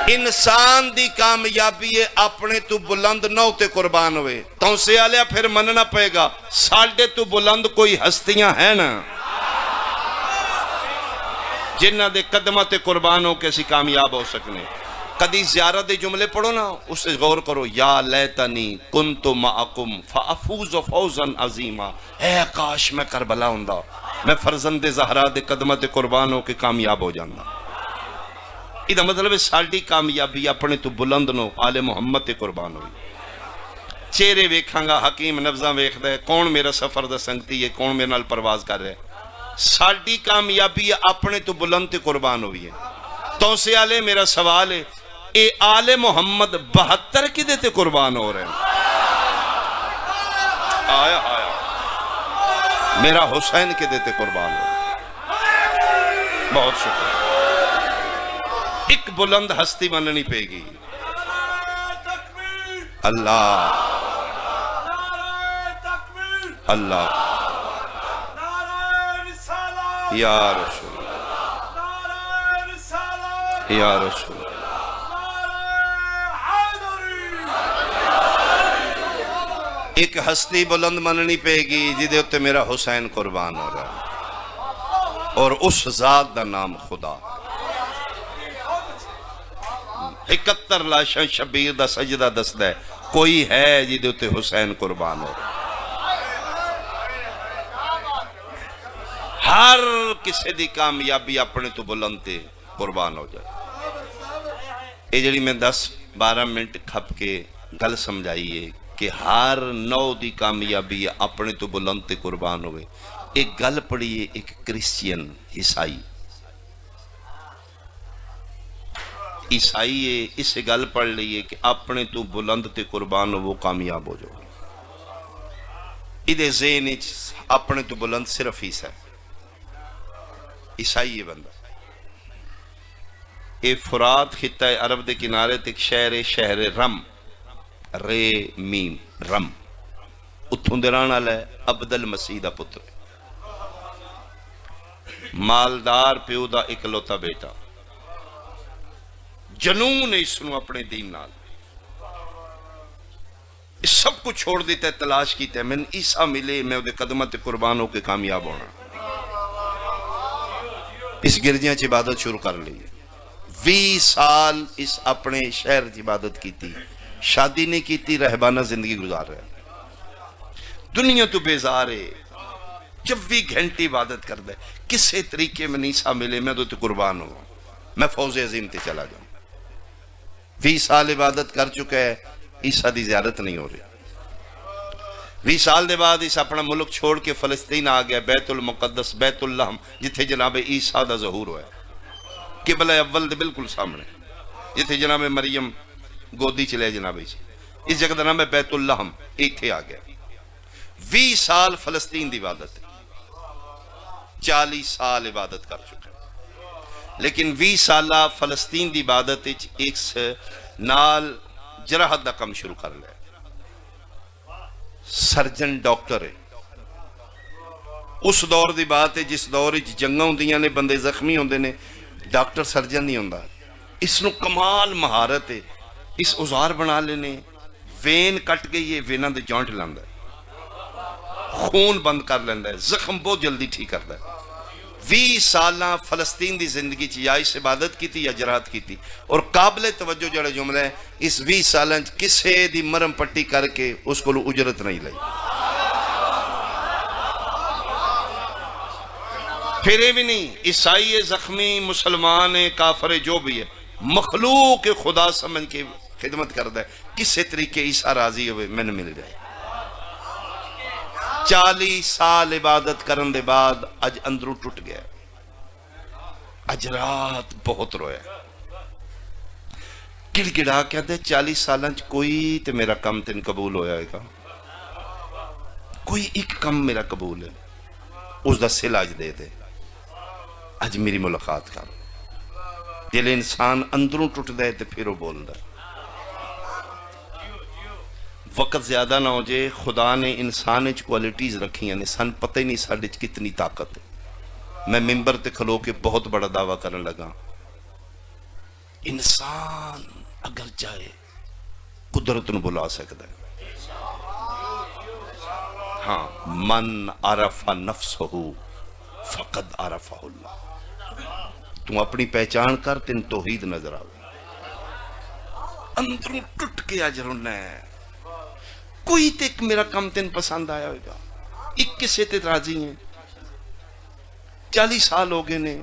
انسان دی کامیابی ہے اپنے تو بلند نو تے قربان ہوئے. تو سے آلیا پھر مننا پئے گا ساڑھے تو بلند کوئی ہستیاں ہیں نا جنہ دے قدمہ تے قربان ہو کیسی کامیاب ہو سکنے. کدی زیارت دے جملے پڑھو نا، اس سے غور کرو. یا لیتنی کنت معکم فافوز فوزا عظیما، اے کاش میں کربلا ہوندا، میں فرزند زہرا دے قدمہ تے قربان ہو کے کامیاب ہو جانا. یہ مطلب ہے ساڑھی کامیابی اپنے تو بلند نو آل محمد تے قربان ہوئی. چہرے ویکھاں گا حکیم نبضاں ویکھ دے کون میرا سفر دا سنگتی ہے، کون میرے نال پرواز کر رہے. ساڑھی کامیابی اپنے تو بلند تے قربان ہوئی ہے. تو سے آلے میرا سوال ہے، اے آل محمد 72 کی دیتے قربان ہو رہے ہیں؟ آیا آیا میرا حسین کے دیتے قربان ہو رہے ہیں. بہت شکر. ایک بلند ہستی مننی پے گی. اللہ اللہ یا رسول یا رسول. ایک ہستی بلند مننی پے گی جدے ہوتے میرا حسین قربان ہو رہا ہے، اور اس ذات دا نام خدا. 71 لاشاں شبیر دا سجدہ دستا ہے، کوئی ہے جدے ہوتے حسین قربان ہو رہا ہے. ہر کسی دی کامیابی اپنے تو بلند تے قربان ہو جائے. یہ جڑی میں 10-12 منٹ کھپ کے گل سمجھائیے کہ ہر نو دی کامیابی اپنے تو بلند تے قربان ہوئے. ایک گل پڑھیے، ایک کرسچین عیسائی ہے، اس گل پڑھ لئیے کہ اپنے تو بلند تے قربان ہو وہ کامیاب ہو جاؤ. ادھے ذہن اپنے تو بلند صرف عیسائی ہے بندہ. اے فرات خطہ عرب دے کنارے تک شہر رم، رے میم رم، اتھوں دران ہے عبد المسیح دا پتر، مالدار پیو دا اکلوتا بیٹا. جنون اس نو اپنے دین نال اس سب کو چھوڑ دیتا ہے، تلاش کیتا ہے میں عیسیٰ ملے، میں دے قدمت قربان ہو کے کامیاب ہونا. اس گرجیاں چھ عبادت شروع کر لی. 20 سال اس اپنے شہر کی عبادت کیتی، شادی نہیں کیتی، رہبانہ زندگی گزار رہا ہے، دنیا تو بیزار ہے، 24 گھنٹے عبادت کر دے، کسے طریقے میں نہیں سا ملے، میں تو قربان ہوں، میں فوز عظیم تے چلا جاؤں۔ 20 سال عبادت کر چکا ہے، عیسیٰ دی زیارت نہیں ہو رہی۔ 20 سال دے بعد اس اپنا ملک چھوڑ کے فلسطین آ گیا، بیت المقدس، بیت اللہ، جتھے جناب عیسیٰ دا ظہور ہوا ہے، قبلہ اول دے بالکل سامنے، جتھے جناب مریم گودی چلے جناب اس جگہ دا نام ہے بیت اللہ، ایتھے آ گیا۔ 20 سال فلسطین دی عبادت، 40 سال عبادت کر چکا، لیکن 20 سالہ فلسطین دی عبادت ایک نال جراحت دا کم شروع کر لیا، سرجن ڈاکٹر ہے۔ اس دور دی بات ہے جس دور جنگاں ہوندیاں نے، بندے زخمی ہوندے نے، ڈاکٹر سرجن نہیں ہوندا، اس نو کمال مہارت ہے، اس اوزار بنا لینے، وین کٹ گئی ہے، ویناں دے جوائنٹ لاندا ہے، خون بند کر لیندا ہے، زخم بہت جلدی ٹھیک کردا ہے۔ 20 سالہ فلسطین دی زندگی چ یا اس عبادت کیتی یا جراحت کیتی، اور قابل توجہ جڑا جملہ ہے، اس 20 سالہ کسے دی مرم پٹی کر کے اس کو اجرت نہیں لئی۔ پھرے بھی نہیں، عیسائی زخمی، مسلمان کافر جو بھی ہے، مخلوق خدا سمجھ کے خدمت کرتا ہے، کسے طریقے عیسیٰ راضی ہوئے میں نے مل جائے۔ 40 سال عبادت کرن دے بعد اج اندروں ٹوٹ گیا، اج رات بہت رویا، گڑ گڑا کہتے ہیں 40 سالہ کوئی تے میرا کم تین قبول ہویا ہے گا، کوئی ایک کم میرا قبول ہے، اس دا سل اج دے دے، اج میری ملاقات کر۔ دل انسان اندروں ٹوٹ دے تے پھر وہ بول دے۔ وقت زیادہ نہ ہو جائے، خدا نے انسان اچ کوالٹیز رکھی ہیں، سن پتہ ہی نہیں ساڑھے کتنی طاقت ہے۔ میں ممبر تے کھلو کے بہت بڑا دعویٰ کرنے لگا، انسان اگر چاہے قدرت نو بلا سکتا ہے۔ ہاں، من عرف نفسہ فقد عرفہ اللہ، تم اپنی پہچان کر، تین توحید نظر آؤ۔ اندروں ٹوٹ کے اج رونا ہے، کوئی تک میرا کم تین پسند آیا ہوئے گا، ایک کسے تے راضی ہیں، 40 سال ہو گئے نے،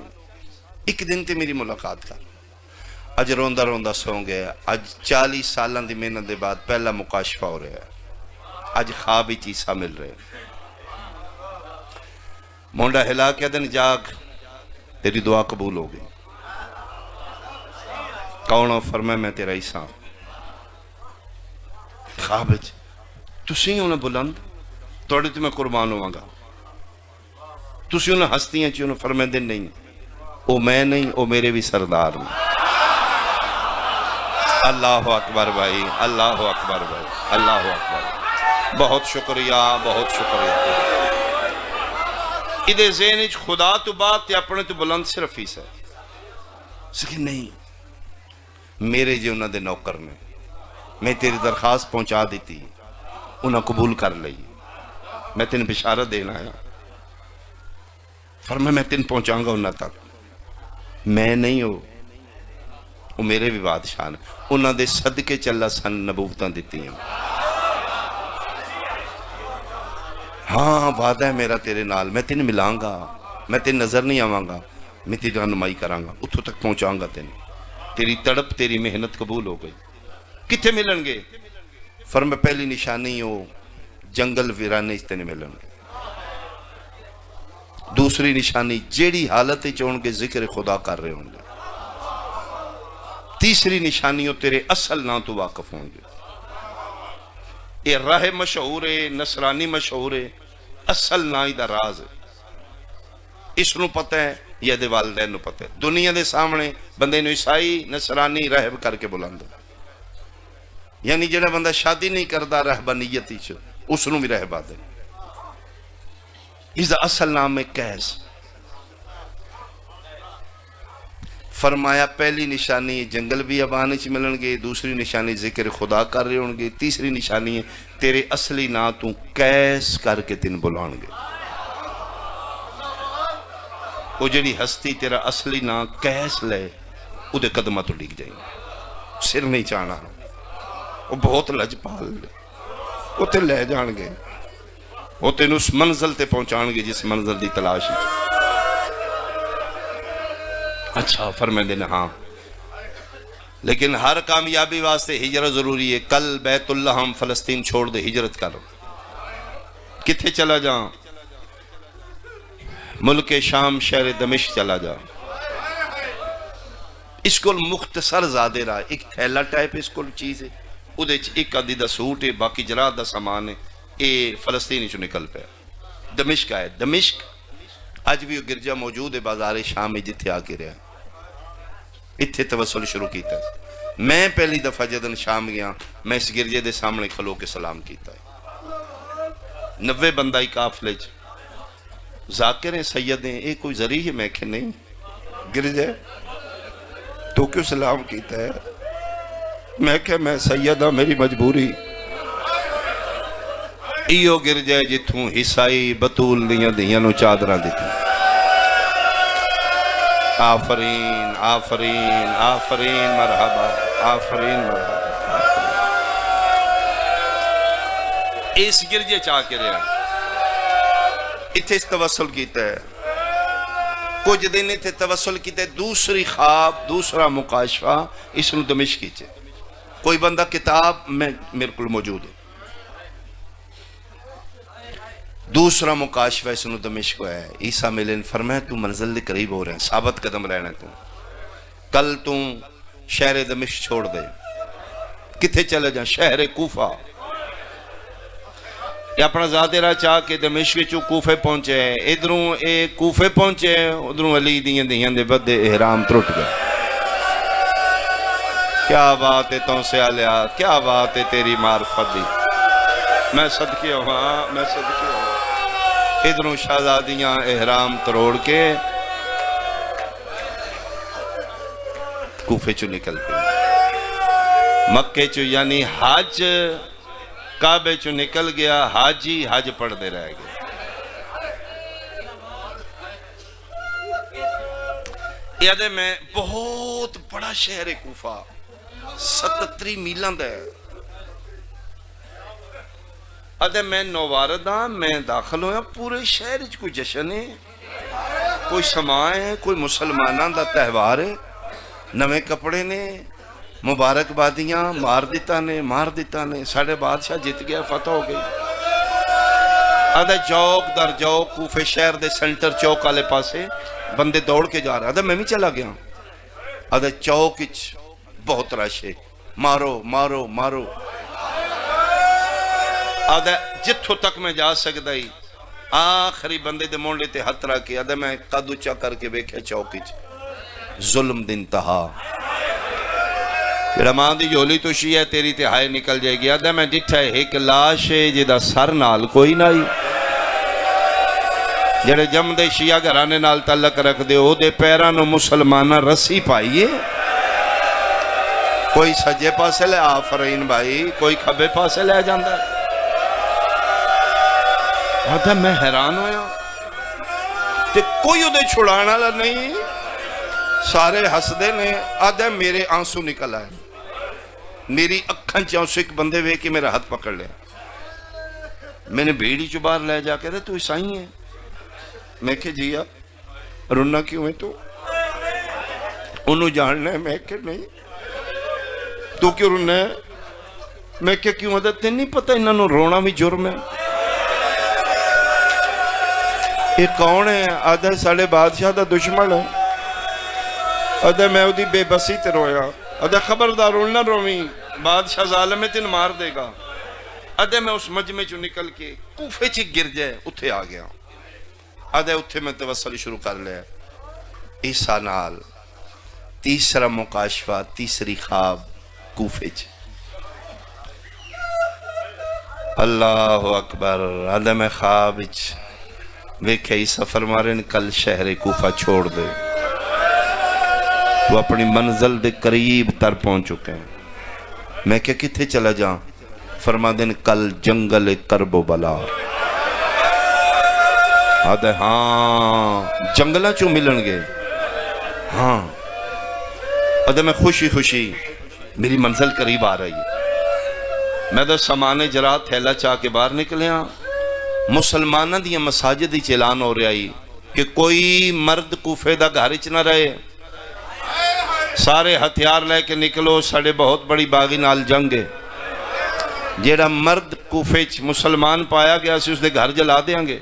ایک دن تے میری ملاقات کر۔ اج روندہ روندہ سو گیا، اج 40 سالوں دی محنت دے بعد پہلا مکاشفہ ہو رہا ہے، اج خواب ہی عیسیٰ مل رہے۔ مونڈا ہلا کے دن جاگ، تیری دعا قبول ہو گئی۔ کون فرمایا میں تیرا عیسیٰ، خواب تسی انہیں بلند، توڑے تو میں قربان ہوں گا، تسی انہیں ہستیاں چی انہیں فرمائے دن نہیں، او میں نہیں، او میرے بھی سردار میں۔ اللہ اکبر بھائی، اللہ اکبر بھائی، اللہ اکبر، بہت شکریہ، بہت شکریہ۔ ادھے ذہن خدا تو بات یا اپنے تو بلند صرف ہی سے لیکن نہیں، میرے جے انہوں دے نوکر نے، میں تیری درخواست پہنچا دیتی، انہوں قبول کر لئی، میں تین بشارت دینا ہے، فرمایا میں تین پہنچاؤں گا انہوں تک، میں نہیں ہو، وہ میرے بھی بادشاہ نے، انہوں دے صدقے چلا سن نبوتاں دیتی ہیں۔ ہاں وعدہ ہے میرا تیرے نال، میں تین ملائیں گا، میں تین نظر نہیں آواں گا، میں تیری رہنمائی کراں گا، اتھوں تک پہنچاؤں گا تین، تیری تڑپ تیری محنت قبول ہو گئی۔ کتھے ملن گے؟ فرمایا پہلی نشانی ہو جنگل ویرانے اس تینے ملن گے، دوسری نشانی جیڑی حالت چون کے ذکر خدا کر رہے ہوں گے، تیسری نشانی ہو تیرے اصل نہ تو واقف ہوں گے۔ یہ راہ مشہور ہے، نصرانی مشہور ہے، اصل نہ ہی دا راز ہے، اس نو پتہ ہے، یہ دے والدین نو پتہ ہے، دنیا دے سامنے بندے نو عیسائی نصرانی راہب کر کے بلاندے، یعنی جڑا بندہ شادی نہیں کردا رہبانیت ہی چھو، اس نو بھی رہبا دے۔ اس دا اصل نام ہے قیس۔ فرمایا پہلی نشانی جنگل بھی ابانے چھ ملن گے، دوسری نشانی ذکر خدا کر رہے ہوں گے، تیسری نشانی ہے تیرے اصلی نا تو قیس کر کے تین بلان گے۔ وہ جڑی ہستی تیرا اصلی نا قیس لے، وہ قدمہ تو ڈگ جائیں سر نہیں چاہنا وہ بہت لجپال وہ تے لے جان گے وہ تینوں اس منزل تے پہنچان گے جس منزل دی تلاش ہے اچھا فرمائیں نے ہاں لیکن ہر کامیابی واسطے ہجرت ضروری ہے کل بیت اللہ ہم فلسطین چھوڑ دے ہجرت کر کتھے چلا جاؤں ملک شام شہر دمشق چلا جا اس کو مختصر زیادہ رہا ایک تھیلا ٹائپ اس کو چیز ہے ادھے ایک آدھی دا سوٹ ہے باقی جرات دا سامان ہے یہ فلسطینی چو نکل پہ دمشق آئے دمشق آج بھی وہ گرجہ موجود ہے بازار شام میں جتھے آ کے رہا اتھے توسل شروع کیتا ہے میں پہلی دفعہ جدن شام گیا میں اس گرجے دے سامنے کھلو کے سلام کیتا ہے 90 بندہ ہی قافلے ذاکر ہیں سید ہیں ایک کوئی ذریع ہے میں کہ نہیں گرجے تو کیوں سلام کیتا ہے میں کہ میں سید ہاں میری مجبوری ایو گرجے جتھوں حصائی بطول دیاں نو چادرہ دیتی آفرین آفرین آفرین مرحبا آفرین مرحبا اس گرجے چاہ کے رہا اتھے اس توسل کیتا ہے کچھ دن اتھے توسل کیتا ہے دوسری خواب دوسرا مکاشفہ اس نو دمشق کیچے کوئی بندہ کتاب میں میرے کل موجود ہے دوسرا مکاشفہ اس نو دمشق کو ہے عیسیٰ ملین فرمائے تو منزل دے قریب ہو رہے ہیں ثابت قدم رہنا ہے تو کل تو شہر دمشق چھوڑ دے کتھے چلے جائیں شہر کوفہ یہ اپنا ذات راہ چاہ کے دمشق چو کوفے پہنچے ہیں ادھروں ایک کوفے پہنچے ہیں ادھروں علی دیاں دے بدے احرام ترٹ گئے کیا بات ہے توں سے آلیا کیا بات ہے تیری معرفت دی میں صدقی ہوا میں صدقی ہوا ادھروں شہزادیاں احرام تروڑ کے کوفے چو نکل گئے مکے چو یعنی حج کعبے چو نکل گیا حاجی حج پڑھ دے رہ گئے یادے میں بہت بڑا شہر کوفہ 77 میلان دے ادھے میں نوارد ہاں میں داخل ہویا پورے شہر کوئی جشن ہے کوئی سماع ہے کوئی مسلمانان دا تہوار ہے نوے کپڑے نے مبارک بادیاں مار دیتا نے ساڑھے بادشاہ جت گیا فتح ہو گئی ادھے چوک در چوک کوفے شہر دے سنٹر چوک آلے پاسے بندے دوڑ کے جا رہا ادھے میں بھی چلا گیا ادھے چوک بہت رش ہے مارو مارو مارو ادھے جتھو تک میں جا سکتا ہی آخری بندے دے مونڈے تے ہتھ رکھ کے ادھے میں قد اچا کر کے بیکھے چوکی ظلم دن تہا رمان دی جولی تو شیعہ تیری تہائے نکل جائے گی ادھے میں ڈٹھا ہے ایک لاش ہے جدہ سر نال کوئی نائی جڑے جم دے شیعہ گھرانے نال تعلق رکھ دے او دے پیرانو مسلمانہ رسی پائیے کوئی سجے پاسے لے آفرین بھائی کوئی کھبے پاسے لے جاندہ آدھا میں حیران ہویا کہ کوئی ادھے چھڑانا لے نہیں سارے ہسدے نے آدھا میرے آنسو نکل آئے میری اکھن چاہوں سے ایک بندے ہوئے کہ میرا ہاتھ پکڑ لے میں نے بیڑی چو باہر لے جا کے دے تو عیسائی ہے میں کہ جیا رونا کیوں ہے تو انہوں جاننا ہے میں کہ نہیں تو کیوں رونا ہے میں کہ کیوں ہے تے نہیں پتہ انہوں نے رونا بھی جرم ہے یہ کون ہے آدھے ساڑھے بادشاہ دا دشمن ہے آدھے میں دی بے بسی تے رویا آدھے خبردار رونا رویں بادشاہ ظالم تین مار دے گا آدھے میں اس مجمع چو نکل کے کوفے چی گر جائے اتھے آ گیا آدھے اتھے میں توسل شروع کر لیا عیسیٰ نال تیسرا مکاشفہ تیسری خواب کوفے چی اللہ اکبر آدھے میں خواب ویکھے عیسیٰ فرمارے کل شہر کوفہ چھوڑ دے تو اپنی منزل دے قریب تر پہنچ چکے ہیں میں کہ کتھے چلا جاؤں فرما دین کل جنگل کرب و بلا آدھے ہاں جنگلہ چو ملن گے ہاں ادھے میں خوشی خوشی میری منزل قریب آ رہی ہے، میں تو سامان جرا تھیلا چاہ کے باہر نکلے ہاں، مسلمانہ دیا مساجد ہی اعلان ہو رہا ہے کہ کوئی مرد کوفے دا گھر چ نہ رہے، سارے ہتھیار لے کے نکلو، ساڑے بہت بڑی باغی نال جنگ ہے، جیڑا مرد کوفے چ مسلمان پایا گیا سی اس دے گھر جلا دیاں گے۔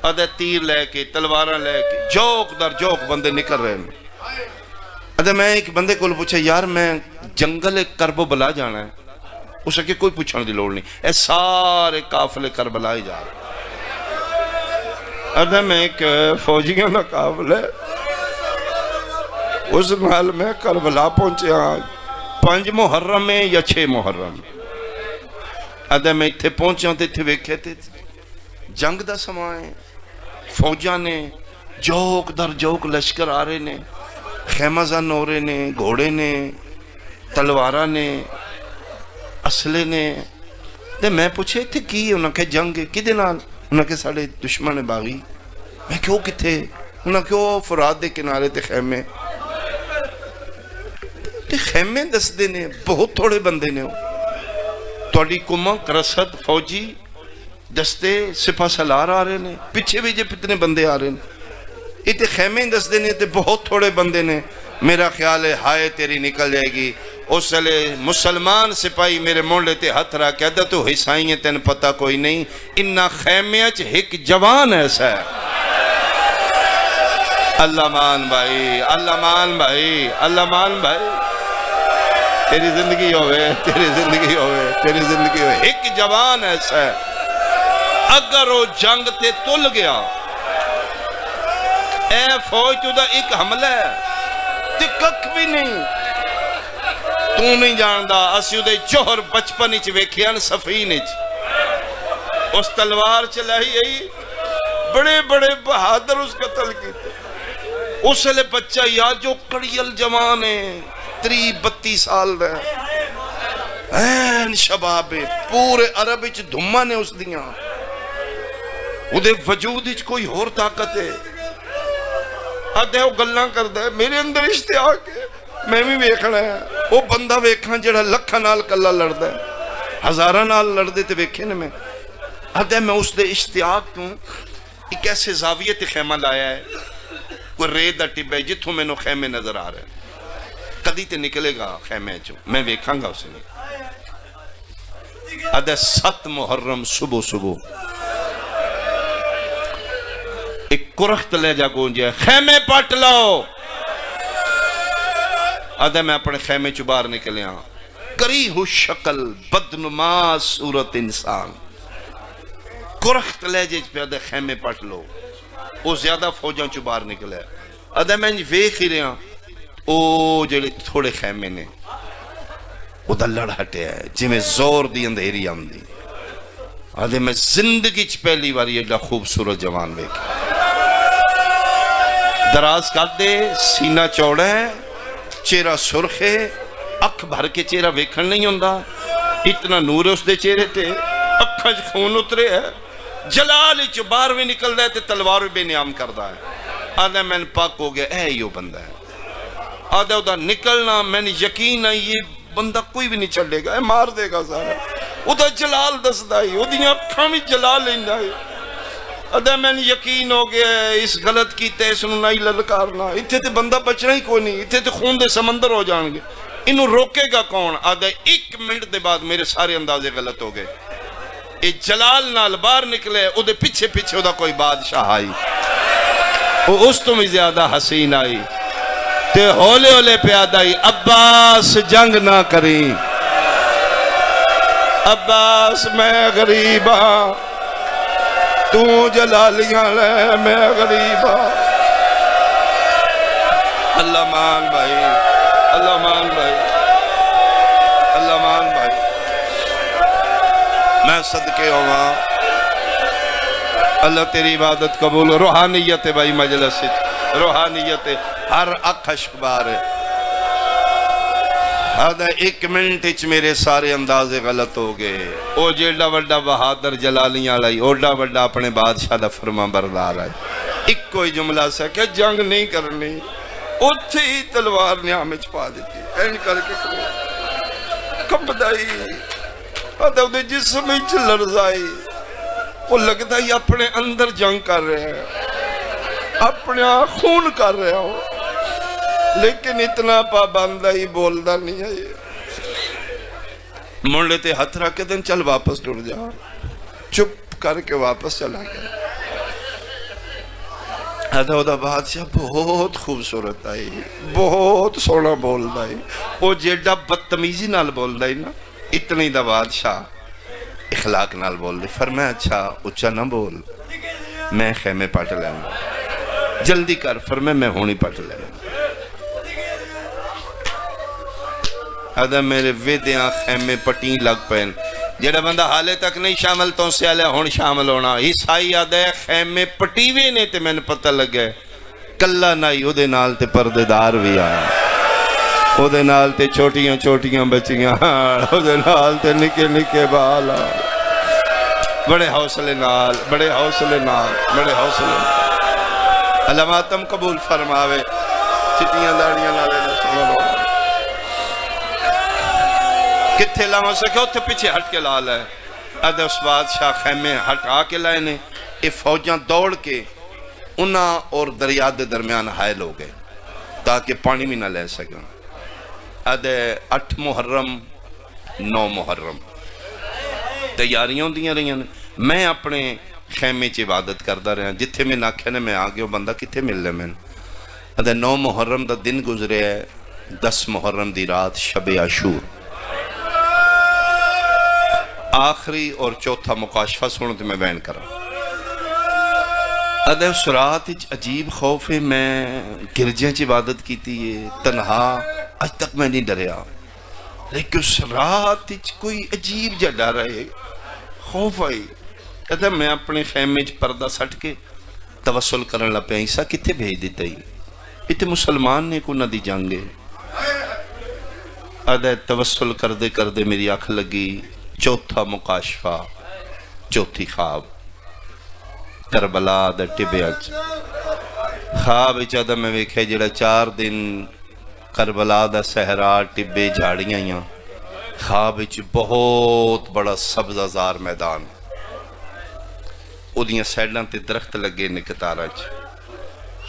ادھے تیر لے کے تلواراں لے کے جوک در جوک بندے نکل رہے ہیں۔ ادھے میں ایک بندے کو پوچھا یار میں جنگل کرب و بلا جانا ہے، اس کے کوئی پوچھنے دی لوڑ نہیں، اے سارے قافلے کربلا ہی جا رہے۔ ادھے میں ایک فوجیوں کا قافلہ ہے، اس نال میں کربلا پہنچے ہاں 5 محرم میں یا 6 محرم میں۔ ادھے میں اتھے پہنچے ہوں تے ویکھے تے جنگ دا سماں ہے، فوجاں نے جوک در جوک لشکر آ رہے نے، خیمہ زن ہو رہے نے، گھوڑے نے، تلوارہ نے، اسلحے نے۔ تے میں پوچھے تھے کی انہاں کے جنگ ہے کدے نال؟ انہاں کے ساڑے دشمن باغی۔ میں کیوں کتھے؟ انہاں کیوں فرات دے کنارے تے خیمے؟ تے خیمے دس دے نے بہت تھوڑے بندے نے ہو، توڑی کمک رسد فوجی دستے سپاہ سالار آ رہے نے، پیچھے بھی جے کتنے بندے آ رہے نے، اتے خیمے دس دے نے تے بہت تھوڑے بندے نے۔ میرا خیال ہے ہائے تیری نکل جائے گی۔ اس لئے مسلمان سپاہی میرے مونڈے تے ہتھ رہا کہتا تو حسائیں تین پتہ کوئی نہیں، انہا خیمے اچھ ایک جوان ایسا ہے۔ اللہ مان بھائی، اللہ مان بھائی، اللہ مان بھائی، تیری زندگی ہوئے، تیری زندگی ہوئے، تیری زندگی ہوئے۔ ایک جوان ایسا ہے اگر وہ جنگ تے تل گیا، اے فوج تو دا ایک حملہ ہے تے کک بھی نہیں، تو نہیں جاندہ اسیو دے جوہر بچپن اچھ ویکھیان سفین اچھ اس تلوار چلائی گئی، بڑے بڑے بہادر اس قتل کی تھے۔ اس لئے بچہ یا جو کڑیل جوان ہے 32 سال رہے، این شباب پورے عرب اچھ دھمہ نے اس دیاں، ادھے وجود اچھ کوئی اور طاقت ہے۔ ادھے وہ گلنا کر دے میرے اندر اشتیاق ہے، میں بھی ویکھنا ہے، وہ بندہ ویکھاں جڑا لکھا نال کلا لڑ دے، ہزارہ نال لڑ دے تے ویکھے نے میں۔ ادھے میں اس دے اشتیاق تو ایک ایسے زاویے تے خیمہ لایا ہے، کوئی ریت دا ٹب ہے جتوں میں نو خیمے نظر آ رہے ہیں، کدی تے نکلے گا خیمے چو میں ویکھاں گا اسے نہیں۔ ادھے 7 محرم صبح صبح ایک کرخت لے جا گونجے خیمے پٹ لاؤ۔ ادھے میں اپنے خیمے چو باہر نکلے ہاں، کریہ شکل بدنما صورت انسان، کرخت لے جے پہ ادھے خیمے پٹ لو، وہ زیادہ فوجاں چو باہر نکلے۔ ادھے میں ویکھ ہی رہے ہاں او جڑے تھوڑے خیمے نے ادھا لڑ ہٹے ہے جی میں زور دی اندھیری آمدی۔ ادھے میں زندگی چ پہلی باری ایڈا خوبصورت جوان ویکھے، دراز کر دے، سینہ چوڑا ہے، چہرہ سرخ ہے، اکھ بھر کے چہرہ ویکھن نہیں ہوندہ، اتنا نور ہے اس دے چہرے تے، اکھاں چ خون اترے ہے، جلال چ باہر بھی نکل دے تے تلوار بے نیام کردہ ہے۔ آدھے میں پاک ہو گیا اے یو بندہ ہے، آدھے ادھا نکلنا میں نے یقین ہے یہ بندہ کوئی بھی نہیں چلے گا، مار دے گا سارا، ادھا جلال دس دائی، ادھیاں اکھاں بھی جلال لیندہ ہے۔ ادھا میں نے یقین ہو گیا اس غلط کی تیسنو نہیں للکارنا، اتھے تے بندہ بچنا ہی کوئی نہیں، اتھے تے خون دے سمندر ہو جان گے، انہوں روکے گا کون؟ آدھا 1 منٹ دے بعد میرے سارے اندازے غلط ہو گئے، اے جلال نال باہر نکلے، ادھے پیچھے پیچھے ادھا کوئی بادشاہ آئی، وہ اس تو بھی زیادہ حسین آئی، تے ہولے ہولے پیادہ آئی، عباس جنگ نہ کریں، عباس میں غریب ہاں، تو جلالیاں لے میں غریب ہاں۔ اللہ مان بھائی، اللہ مان بھائی، اللہ مان بھائی، میں صدقے ہوں، اللہ تیری عبادت قبول، روحانیت ہے بھائی مجلس، روحانیت ہے، ہر اکھشک بار ہے۔ آدھا 1 منٹ اچ میرے سارے اندازے غلط ہو گئے، او جیڑا وڈا بہادر جلالیاں لائی، اوڈا وڈا اپنے بادشاہ دا فرما بردار ہے، ایک کوئی جملہ سے کہ جنگ نہیں کرنی، اتھے ہی تلوار نیام وچ پا دیتی این کر کے کمبدائی آدھا دے جسم وچ لرزائی وہ لگتا ہی اپنے اندر جنگ کر رہے ہیں اپنے خون کر رہے ہو لیکن اتنا پابندہ ہی بولدا نہیں ہے یہ منڈے تے ہتھ رکھ کے دن چل واپس ٹر جا چپ کر کے واپس چلا گیا ادھا بادشاہ بہت خوبصورت آئی بہت سونا بول دائی وہ جیڑا بدتمیزی نال بول دائی نا اتنی دا بادشاہ اخلاق نال بول دے فرمایا اچھا اچھا نہ بول میں خیمے پاٹ لینا جلدی کر فرمایا میں ہونی پاٹ لینا ادھا میرے ویدیاں خیمے پٹیں لگ پہن جیڑا بندہ حالے تک نہیں شامل تو سے آلے ہون شامل ہونا عیسائی آدھے خیمے پٹیوے نے تے میں نے پتہ لگ گئے کلہ نائی او دے نال تے پردے دار بھی آیا او دے نال تے چھوٹیاں چھوٹیاں بچیاں او دے نال تے نکے نکے بالا بڑے حوصلے نال بڑے حوصلے نال بڑے حوصلے اللہ ماتم قبول فرماوے چٹیاں داڑیاں نالے نسلوں کتھے لاؤں سکے اتھے پیچھے ہٹ کے لال ہے ادھے اس بادشاہ خیمے ہٹا کے لائے نے یہ فوجاں دوڑ کے انہاں اور دریا دے درمیان حائل ہو گئے تاکہ پانی بھی نہ لے سکیں ادھے 8 محرم 9 محرم تیاریاں دیاں رہی ہیں میں اپنے خیمے چ عبادت کردہ رہا جتھے میں ناکھے نے میں آگے وہ بندہ کتھے مل لے میں ادھے 9 محرم دا دن گزرے ہے 10 محرم دی رات شب عاشور آخری اور چوتھا مقاشفہ سنو تو میں بیان کرا ادھے اس رات عجیب خوف ہے میں گرجیں چی عبادت کی تھی تنہا آج تک میں نہیں ڈریا لیکن اس رات کوئی عجیب جا ڈر ہے خوف آئی ادھے میں اپنے خیمے پردہ سٹ کے توسل کرنے لپے عیسیٰ کتے بھیج دیتا ہی اتنے مسلمان نے کو نہ دی جانگے ادھے توسل کردے میری آنکھ لگی چوتھا مقاشفہ چوتھی خواب کربلا دا ٹبے اچ خواب اچھا میں ویکھے جڑا 4 دن کربلا دا صحرا ٹبے جھاڑیاں یاں خواب اچ بہت بڑا سبزہ میدان او دیاں سیڈاں تے درخت لگے نکتارا اچ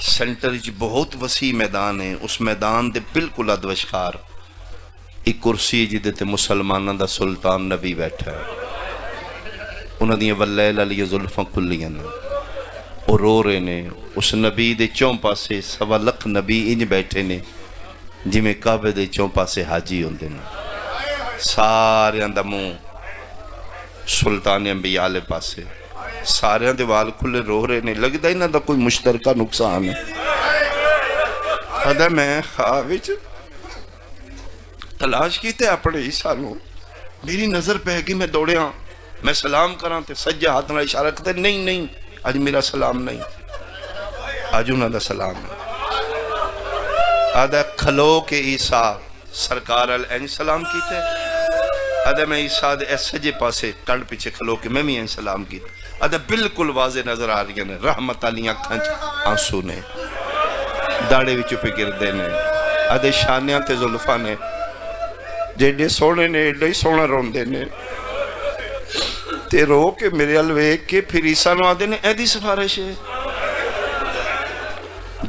سینٹر اچ بہت وسیع میدان ہے اس میدان دے بالکل ادوشخار ایک کرسی جدے تے مسلمانہ دا سلطان نبی بیٹھا ہے انہاں دیاں واللیل علی ظلفاں کھلیاں نے اور رو رہے نے اس نبی دے چون پاسے 1.25 لاکھ نبی انج بیٹھے نے جی میں کعبے دے چون پاسے حاجی ہوندے نے سارے اندہ منہ سلطان انبیاء لے پاسے سارے اندے وال کھلے رو رہے نے لگتا ہی نہ دا کوئی مشترکہ نقصان ہے ادھا میں خواہش تلاش کیتے اپنے عیسیٰ نو میری نظر پہ ہے کہ میں دوڑے ہاں میں سلام کران تے سجے ہاتھ نہ اشارہ کرتے نہیں آج میرا سلام نہیں آج انہاں دا سلام ہے آدھا کھلو کے عیسیٰ سرکار الین سلام کیتے آدھا میں عیسیٰ دے سجے پاسے کنڈ پیچھے کھلو کے میں این سلام کیتے آدھا بالکل واضح نظر آ رہی ہیں رحمت علیاں کھنچ آنسو نے داڑے وچو پہ گردے نے آدھے شانیاں تے ظلفہ نے جیڑے سونے نے ایڈے ہی سونا روندے نے تے رو کے میرے الویک کے پھر عیسیٰ نو آدھے نے ایدی سفارش ہے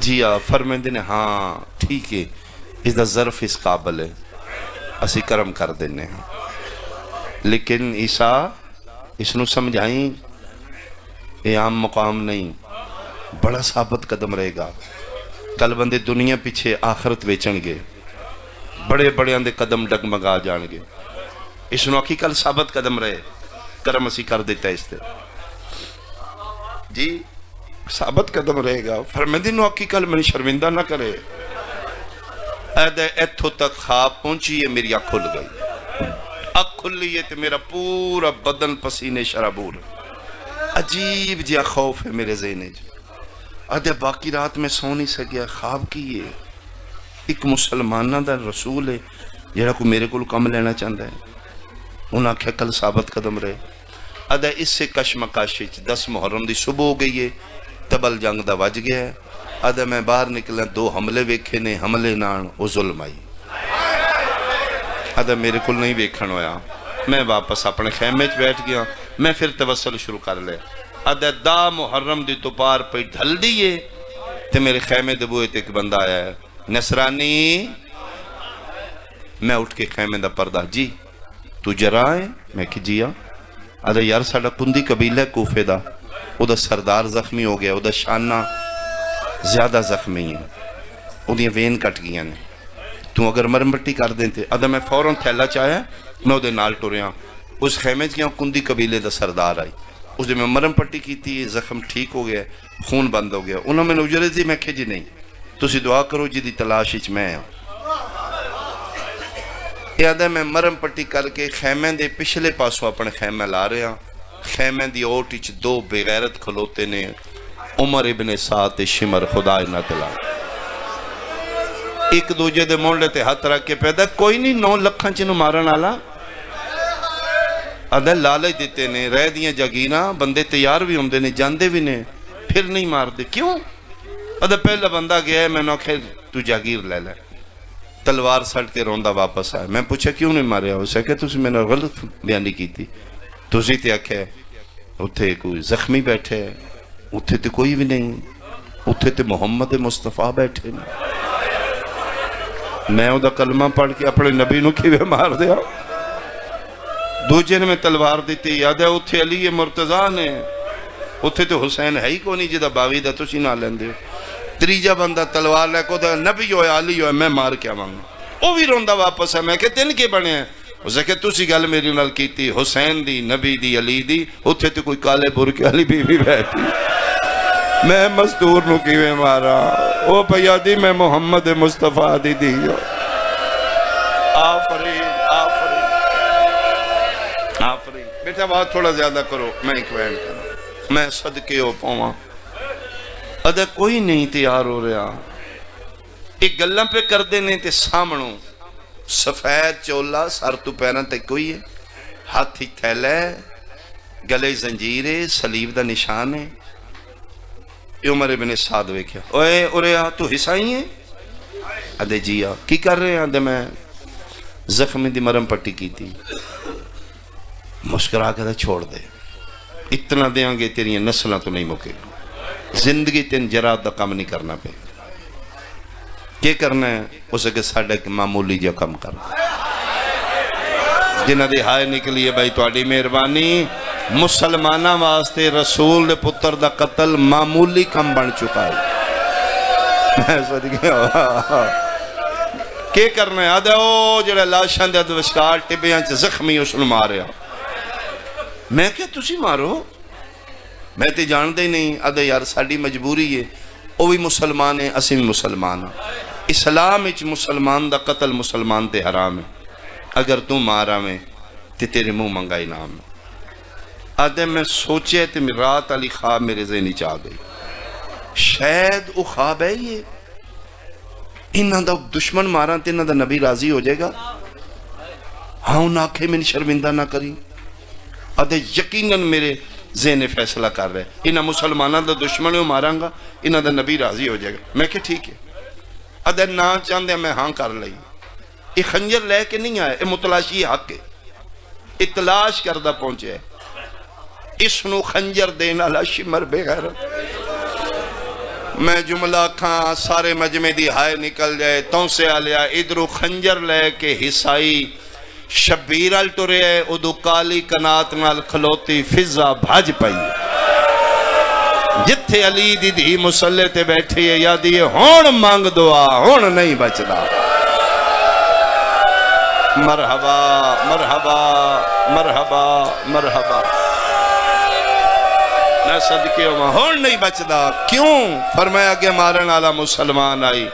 جی فرمیندے نے ہاں ٹھیک ہے اس دا ظرف اس قابل ہے اسی کرم کر دینے ہیں لیکن عیسیٰ اس نو سمجھائیں یہ عام مقام نہیں بڑا ثابت قدم رہے گا کل بندے دنیا پیچھے آخرت بیچن گے بڑے بڑے اندے قدم ڈگمگا جان گے اس نو اکی کل ثابت قدم رہے کرم اسی کر دیتا ہے اس تے جی ثابت قدم رہے گا فرمیندی نو اکی کل منی شرمندہ نہ کرے ایتھو تک خواب پہنچی ہے میری آنکھ کھل گئی آنکھ کھل لی ہے تو میرا پورا بدن پسینے شرابور عجیب جیا خوف ہے میرے ذہنے آدھے باقی رات میں سو نہیں سکیا خواب کی ہے ایک مسلمانہ دا رسول ہے جیڑا کو میرے کو کم لینا چاہتا ہے انہاں کہا کل ثابت قدم رہے ادھا اس سے کشمکاشی 10 محرم دی صبح ہو گئی ہے تبل جنگ دا وج گیا ہے آدھا میں باہر نکلا 2 حملے ویکھے نے حملے نان او ظلم آئی آدھا میرے کل نہیں ویکھن ہویا میں واپس اپنے خیمے چ بیٹھ گیا میں پھر توسل شروع کر لے آدھا دا محرم دی تو پار پہ ڈھل دیئے تے میرے خیمے دے بوئے تے ایک بندہ آیا ہے نصرانی میں اٹھ کے خیمے دا پردہ جی تو جرا ہے میں کہ جیا آدھا یار ساڑا کندی قبیلہ کوفے دا او دا سردار زخمی ہو گیا او دا شانہ زیادہ زخمی ہے او دیا وین کٹ گیا نے تو اگر مرم پٹی کر دیں تھے آدھا میں فوراں تھیلا چاہیا میں او دے نال ٹوریا اس خیمے گیا کندی قبیلے دا سردار آئی اس دے میں مرم پٹی کی تھی زخم ٹھیک ہو گیا خون بند ہو گیا انہوں میں نے اجرے تھی میں کہے جی نہیں تسی دعا کرو جی دی تلاش اچ میں ہوں یادہ میں مرم پٹی کر کے خیمے دے پچھلے پاسوں اپنے خیمے لا رہے ہیں خیمے دی اوٹ اچ 2 بغیرت کھلوتے نے عمر ابن سعد شمر خدا نہ تلا ایک دوجے دے مونڈے تے ہاتھ رکھ کے پیدا کوئی نہیں 9 لکھاں چنو مارن آلا آدھا لالچ دیتے نے رہ دیاں جاگینا بندے تیار بھی ہوندے نے جاندے بھی نے پھر نہیں مار دے کیوں آدھا پہلا بندہ گیا ہے میں نوکھے تو جاگیر لے لے تلوار سٹ کے روندہ واپس آئے میں پوچھا کیوں نہیں مارے اسے کہ تُسی میں نے غلط بیانی کی تھی تُسی تے آکھے اتھے کوئی زخمی بیٹھے اتھے تے کوئی بھی نہیں اتھے تے محمد مصطفیٰ بیٹھے نہیں میں او دا کلمہ پڑھ کے اپنے نبی نو کیوے مار دیا دوجے نے میں تلوار دیتی یاد ہے اتھے علی مرتضیٰ نے اتھے تے حسین ہے ہی کو نہیں جدہ باغی دا تُسی نہ لیندے تریجہ بندہ تلوار لے کو دا نبی ہوئے علی ہوئے میں مار کیا مانگا او بھی روندہ واپس ہے میں کہ تین کے بنے ہیں اسے کہ تُسی گل میری نال کی تھی حسین دی نبی دی علی دی اتھے تے کوئی کالے برکے علی بی بھی بیٹھی میں مزدور نو کیوے مارا او پیا دی میں محمد مصطفیٰ دی دیو آفرین آفرین آفرین بیٹا بات تھوڑا زیادہ کرو میں ایک وین کروں میں صدقے ہو پاؤں ادھا کوئی نہیں تیار ہو رہا ایک گلہ پہ کر دینے تے سامنوں سفید چولا سر تو پیرن تے کوئی ہے ہاتھ ہی تھیلے گلے زنجیرے صلیب دا نشان ہے یہ عمر ابن سعد ویکھیا اوے اوریا تو حسائی ہیں ادھے جیا کی کر رہے ہیں ادھے میں زخمی دی مرم پٹی کی تھی مسکرا کے چھوڑ دے اتنا دیاں گے تیری نسلہ تو نہیں مکے زندگی تین جرات دا کام نہیں کرنا پہ کیا کرنا ہے اسے کہ ساڑھے معمولی جا کم کرنا جنہ دی ہائے نکلی ہے بھائی تواڈی مہربانی مسلمانہ واسطے رسول دے پتر دا قتل معمولی کم بن چکا ہے میں صدقے کیا کرنا ہے آدھے او جڑے لاشان دے دوشکار ٹبیاں چھ زخمی اس نے ماریا میں کیا تسی مارو میں تے جان دے نہیں آدھے یار ساڑی مجبوری ہے او بھی مسلمان ہے اسی بھی مسلمان ہے اسلام اچ مسلمان دا قتل مسلمان تے حرام ہے اگر تو مارا میں تے تیرے منہ منگا انعام ہے آدھے میں سوچے تے میں رات علی خواب میرے ذہنی چاہ گئی شاید او خواب ہے یہ انہاں دا دشمن مارا تے انہاں دا نبی راضی ہو جائے گا ہاں انہاں آنکھیں میں شرمندہ نہ کری آدھے یقیناً میرے ذہن فیصلہ کر رہے انہاں مسلمانہ دا دشمن ہو ماراں گا انہاں دا نبی راضی ہو جائے گا میں کہ ٹھیک ہے ادھر نہ چاندے میں ہاں کر لئی یہ خنجر لے کے نہیں آئے یہ متلاشی حق ہے اتلاش کردہ پہنچے اس نو خنجر دینا لاشمر بے غیرت میں جملہ کھاں سارے مجمع دی ہائے نکل جائے توں سے آلیا ادھرو خنجر لے کے حصائی شبیر ال ٹرے ادو کالی کنات نال کھلوتی فضا بھاج پئی جتھے علی دی دی مسلح تے بیٹھی ہے یادی ہے ہون مانگ دعا ہون نہیں بچدا مرحبا مرحبا مرحبا مرحبا میں صدقے ہون نہیں بچدا کیوں فرمایا کہ مارن والا مسلمان آئی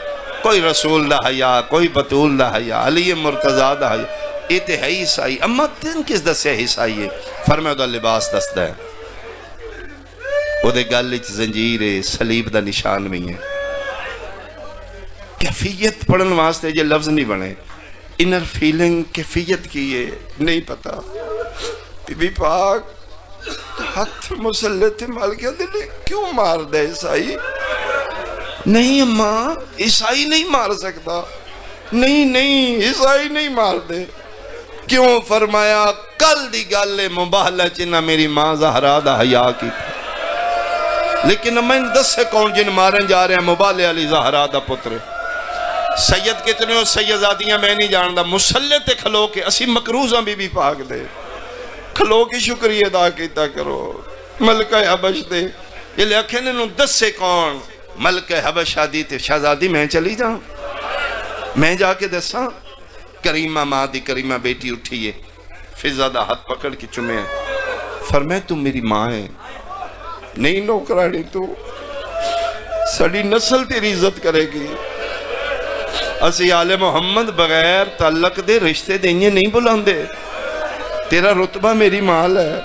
کوئی رسول دا حیا کوئی بطول دا حیا علی مرتضیٰ دا حیا یہ تے ہے عیسائی اما تین کس دسے عیسائی ہے فرمایا دا لباس دستا ہے وہ دے گالچ زنجیر صلیب دا نشان میں ہے کیفیت پڑھن واسطے یہ لفظ نہیں بنے انر فیلنگ کیفیت کی ہے نہیں پتا بی بی پاک ہاتھ مسلح تھے مال کیا دلے کیوں مار دے عیسائی نہیں اماں عیسائی نہیں مار سکتا، نہیں عیسائی نہیں مار دے. کیوں؟ فرمایا کل دی گل مباہلہ چنہ میری ماں زہرا دا حیا کی، لیکن میں دس سے کون جن مارن جا رہے ہیں مبالے علی زہرا دا پتر. سید کتنے ہو سیدزادیاں میں نہیں جاندہ، مسلح تے کھلو کے اسی مکروزاں بی بی پاک دے کھلو کی شکریہ ادا کیتا کرو. ملکہ حبش دے یہ لکھے نے دس سے کون ملکہ حبش شادی تے شہزادی میں چلی جاؤں، میں جا کے دساں. کریمہ ماں دی کریمہ بیٹی اٹھیے، فضا دا ہاتھ پکڑ کے چمے ہیں. فرمائے تم میری ماں ہے، نہیں نوکرانی تو سڑی نسل تیری عزت کرے گی. اسی آل محمد بغیر تعلق دے رشتے دیں نہیں بلاندے، تیرا رتبہ میری مال ہے.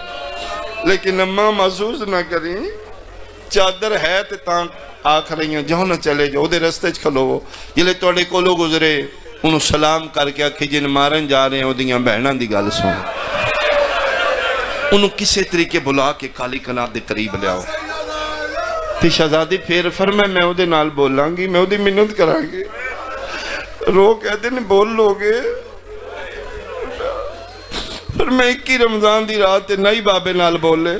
لیکن اماں محسوس نہ کریں، چادر ہے تے تاں آکھ رہی ہیں جہاں نہ چلے جو دے رستے کھلو. جلے توڑے کولو گزرے انہوں سلام کر کے آکھی جن مارن جا رہے ہیں وہ دیاں بہنان دی گال سن، انہوں کسے طریقے بلا کے کالی کنات دے قریب لے آؤ. تی شہزادی پھر فرمائے میں وہ دے نال بولاں گی، میں وہ دے منت کراں گی. رو کہتے ہیں بول لوگے. پھر میں 21 رمضان دی رات نئی بابے نال بولے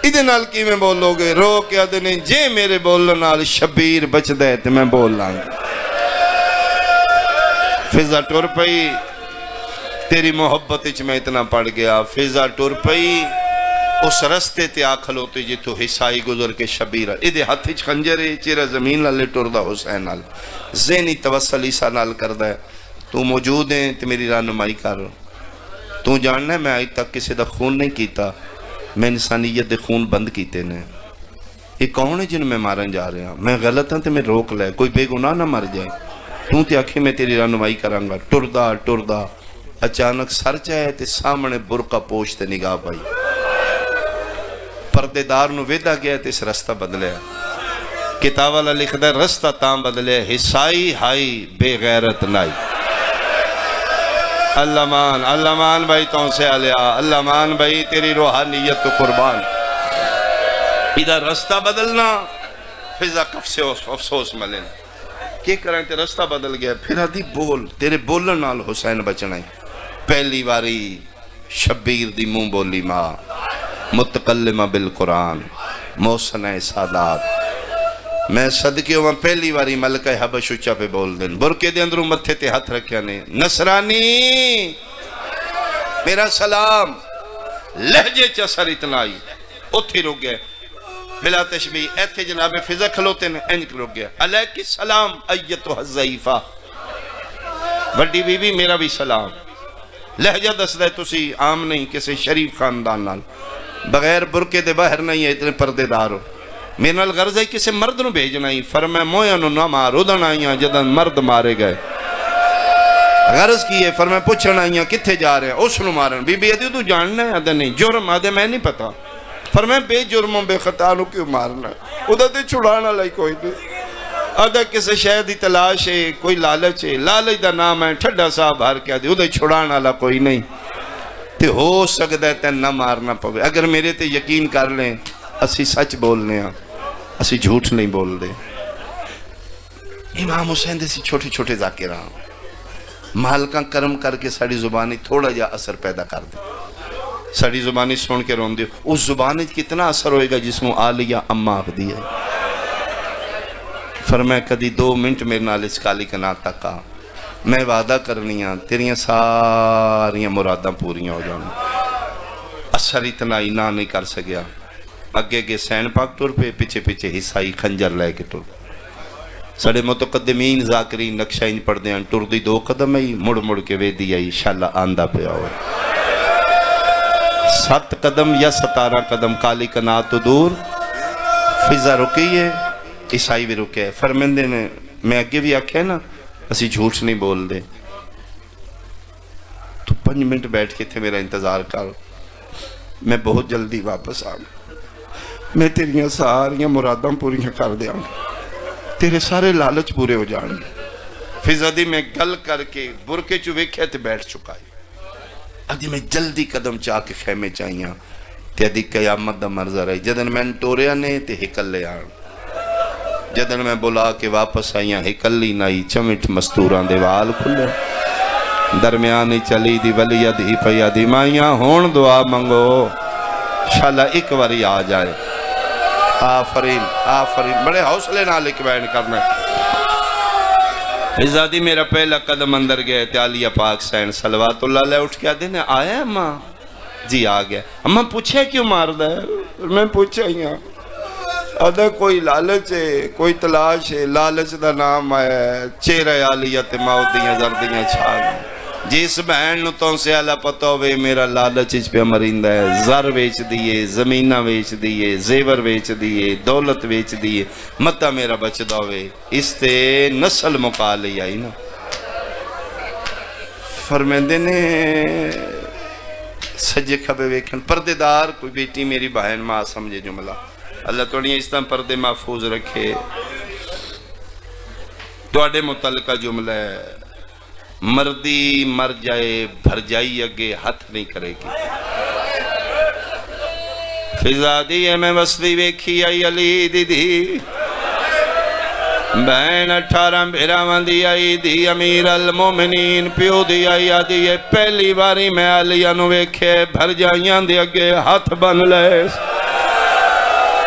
ادھے نال کی میں بول لوگے. رو کہتے ہیں جے میرے بولنے نال شبیر بچ دے تے میں بول لانگا. فضا ٹور پئی تیری محبت اچھ میں اتنا پڑ گیا. فضا ٹور پئی اس رستے تے آکھل ہوتے جی تو حسائی گزر کے شبیر ادھے ہاتھ اچھ خنجرے چیرہ زمین لالے ٹور دا حسین نال ذہنی توسل عیسیٰ نال کردہ ہے. تو موجود ہیں تو میری رہنمائی کر. تو جاننا ہے میں آج تک کسی دا خون نہیں کیتا، میں انسانیت دے خون بند کیتے نے. یہ کون ہے جن میں مارن جا رہے ہیں؟ میں غلط ہوں تو میں روک لے، کوئی بے گناہ نہ مر جائے. تو تے آکھیں میں تیری رہنمائی کرانگا. ٹردہ اچانک سر چاہے تے سامنے برقع پوش تے نگاہ پائی. پردے دار نو ویدہ گیا تے اس رستہ بدلے. کتاب والا لکھ دے رستہ تاں بدلے حسائی ہائی بے غیرت نائی. اللہ مان بھائی تون سے آلیا، اللہ مان بھائی تیری روحانیت تو قربان. ادھر رستہ بدلنا فضا کف سے افسوس ملیں کہ کریں تے رستہ بدل گیا. پھر آدھی بول تیرے بولن نال حسین بچنا ہے. پہلی واری شبیر دی موں بولی ماں متقلمہ بالقرآن موسنہ سادات. میں صدقے ہوں پہلی واری ملکہ حبش اچھا پہ بول دیں. برکے دے اندروں متھے تے ہاتھ رکھیا نے. نصرانی میرا سلام. لہجے چسر اتنا آئی اتھی رک گئے بلا تشبیہ. ایتھے جناب فضا کھلوتے نے انج رک گیا. علیہ السلام ایتو الضعیفہ، بڑی بی بی میرا بھی سلام. لہجہ دس دے تسی عام نہیں کسی شریف خاندان نال بغیر برکے دے باہر نہیں ہے اتنے پردے دار ہو. میرے نال غرض ہے کسی مرد نو بھیجنا ہی. فرمائے مویا نو نہ مار ادھن آئیاں جدن مرد مارے گئے. غرض کی ہے فرمائے پوچھنا آئیاں کتھے جا رہے ہیں اس نو مارن. بی بی ادھی تو جاننا ہے ادھا نہیں جرم آدھے میں نہیں پتا. فرمائے بے جرموں بے خطا نو کیوں مارنا ہے؟ ادھا تے چھڑانا لائی کوئی نہیں. ادھا کسی شہدی تلاش ہے کوئی لالچ ہے، لالچ دا نام ہے ٹھڈا صاحب ہر کیا دی ادھا چھڑانا لا کوئی نہیں. تے ہو سکتا ہے تے نہ مارنا پوے. اگر میرے تے یقین کر لیں اسی سچ بولنے ہیں، اسی جھوٹ نہیں بول دے. امام حسین دے سی چھوٹے چھوٹے ذاکرہ مالکاں کرم کر کے ساڑی زبانی تھوڑا جا اثر پیدا کر دے. ساڑی زبانی سن کے رون دے اس زبانی کتنا اثر ہوئے گا جس میں آلیہ اممہ آخ دیا. فرمائے کدی 2 منٹ میرے نال اس کالی کنات تک آ. میں وعدہ کرنیاں تیریاں ساریاں مراداں پوریاں ہو جانا. اثر اتنا ہی نہ نہیں کر سکیا. اگے گے سین پاک ٹور پہ پیچھے پیچھے حصائی خنجر لے کے ٹور. سڑے متقدمین ذاکرین نقشہ انج پڑھ دیں ٹور دی 2 قدم ہی مڑ مڑ کے وے دی آئی شاللہ آندہ پہ آؤ. 7 قدم یا 17 قدم کالی کنات تو دور. فضا رکی ہے عیسائی بھی رکے ہے. فرمندے نے میں اگے بھی آکھے نا اسی جھوٹ نہیں بول دے. تو 5 منٹ بیٹھ کے تھے میرا انتظار کر، میں بہت جلدی واپس آؤں. میں تیریاں ساریاں مراداں پوریاں کر دیا، تیرے سارے لالچ پورے ہو جان. فضا دی میں گل کر کے برکے چو ویکھے تے بیٹھ چکا ہے. ادھی میں جلدی قدم چاہ کے خیمے چاہیاں تے ادھی قیامت دا منظر ہے. جدن میں ٹوریا نے تے ہکل لے آن جدن میں بلا کے واپس آئیاں ہکلی نائی چمٹ مستوران دے وال کھلے درمیانی چلی دی ولیت ہی پیا دی مائیاں ہون دعا منگو شالا ایک واری آ جائے آفرین آفرین بڑے حوصلے نہ لکھ بیان کرنا ازادی میرا پہلا قدم اندر گئے تعالیہ پاک سین صلوات اللہ علیہ اٹھ کے دینے آیا اماں جی آ گیا اماں پوچھے کیوں مار دے میں پوچھا ہی ہاں ادھا کوئی لالچ ہے کوئی تلاش ہے لالچ دا نام ہے چہرہ عالیت موتیاں زردیاں چھاگ جس بہن نو تو سے اللہ پتہ ہوئے میرا لالچ اس پہ مرندہ ہے زر ویچ دیئے زمینہ ویچ دیئے زیور ویچ دیئے دولت ویچ دیئے متہ میرا بچ دوئے اس تے نسل مکا لیا ہی نا فرمیندے نے سجے کھبے ویکھن پردے دار کوئی بیٹی میری بہن ماں سمجھے جملہ اللہ توڑی اس طرح پردے محفوظ رکھے توڑے متعلقہ جملہ ہے مردی مر جائے بھر جائی اگے ہاتھ نہیں کرے گی فضا دیئے میں وصلی ویکھی آئی علی دی دی بہن 18 بھیراوان دی آئی دی امیر المومنین پیو دی آئی آدھی پہلی باری میں علیہ نو ویکھے بھر جائیاں دی اگے ہاتھ بن لے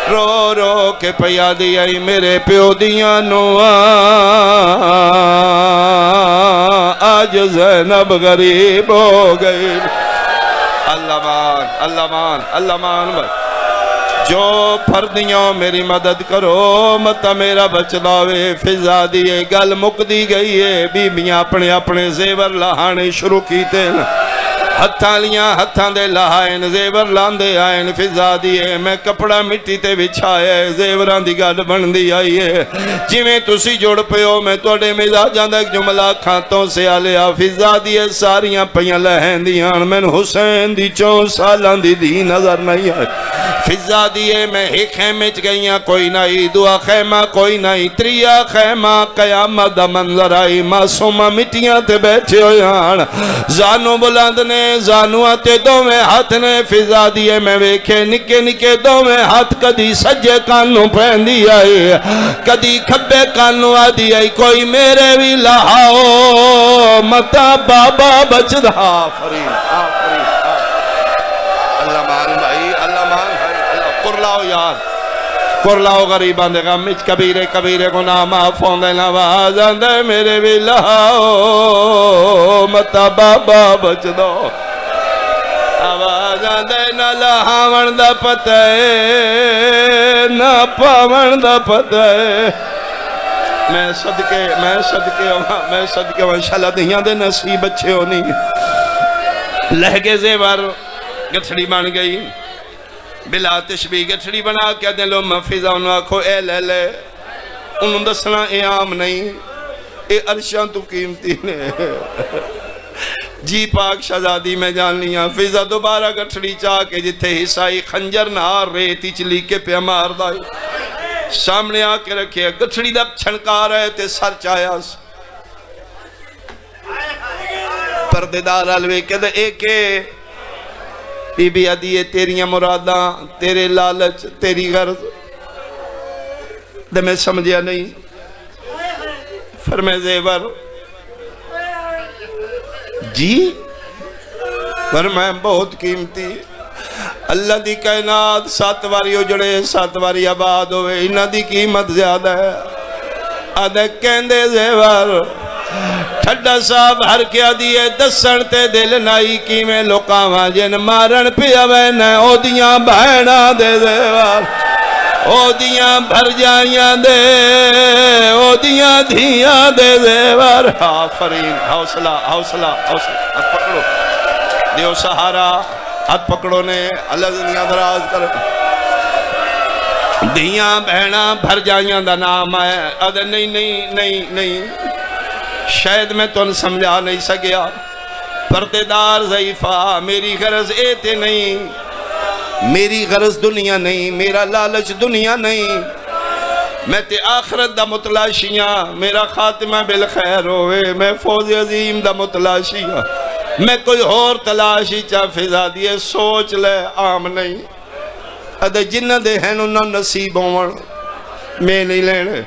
رو رو کے پیا دی آئی میرے پیو دیاں نو آج زینب غریب ہو گئی اللہ مان جو پھردیوں میری مدد کرو متا میرا بچلاوے فضا دیئے گل مک دی گئی ہے بیبیاں اپنے اپنے زیور لہانے شروع کیتے نا ہتھاں لیاں ہتھاں دے لہائن زیور لاندے آئین فضا دیئے میں کپڑا مٹی تے بچھائے زیوران دی گل بن دی آئی ہے جویں تسی جوڑ پیو میں توڑے مزاجاں دا ایک جملہ کھانتوں سے آلیا فضا دیئے ساریاں پیاں لہن دیاں میں حسین دی 4 سالان دی نظر نہیں آئی فضا دیئے میں ایک خیمے چ گئیاں کوئی نہیں دعا خیمہ کوئی نہیں تریا خیمہ قیامت دا منظر آئی معصومہ مٹیاں تے بیٹھے ہویاں زانو بلند نے زانو آتے دو میں ہاتھ نے فضا دیئے میں ویکھے نکے نکے دو میں ہاتھ کدی سجے کانوں پہن دی آئی کدی کھبے کانوں آدھی آئی کوئی میرے بھی لہاؤ متا بابا بچ دا آفرین اللہ مان بھائی اللہ مان کرلاؤ یار کرلاؤ غریبان دے غم اچ کبیرے کبیرے گناہ معافوں دے نوازاں دے میرے بھی لہاؤ متا بابا بچ دو آوازاں دے نہ لہاون دا پتہ نہ پاون دا پتہ میں صدقے انشاءاللہ دیاں دے نصیب اچھے ہونی لہگے زیور گتھڑی بن گئی بلا تشبیح گٹھڑی بنا کیا دیں لو مفیضہ انہوں آکھو اے لے لے انہوں دسنا اے عام نہیں اے عرشاں تو قیمتی نے جی پاک شہزادی میں جان لیا فیضہ دوبارہ گٹھڑی چاہ کے جتھے حصائی خنجر نار ریتی چلی کے پہ مار دائی سامنے آ کے رکھے گٹھڑی دب چھنکا رہے تے سر چاہیا پردیدار علوے کے دے ایک بی بی عدیے تیریاں مراداں تیرے لالچ تیری غرض دے میں سمجھیا نہیں فرمے زیور جی فرمے بہت قیمتی اللہ دی کائنات 7 واری اجڑے 7 واری آباد ہوئے انہاں دی قیمت زیادہ ہے آدھے کہندے زیور ٹھڈا صاحب ہر کیا دیئے دسن تے دل نائی کی میں لوکاواں جن مارن پیا وینے او دیاں بہنا دے زیور او دیاں بھر جائیاں دے او دیاں دھیاں دے زیور آفرین حوصلہ ہاتھ پکڑو دیو سہارا ہاتھ پکڑو نے اللہ دنیا دراز کر دھیاں بہنا بھر جائیاں دا نام ہے ادھے نہیں شاید میں تو سمجھا نہیں سکیا پردیدار ضعیفہ میری غرض ایتے نہیں میری غرض دنیا نہیں میرا لالچ دنیا نہیں میں تے آخرت دا متلاشیاں میرا خاتمہ بالخیر ہوئے میں فوز عظیم دا متلاشیاں میں کوئی اور تلاشی چاہ فضا دیئے سوچ لے عام نہیں ادھے جنہ دے ہیں انہوں نصیب ہوں میں نہیں لینے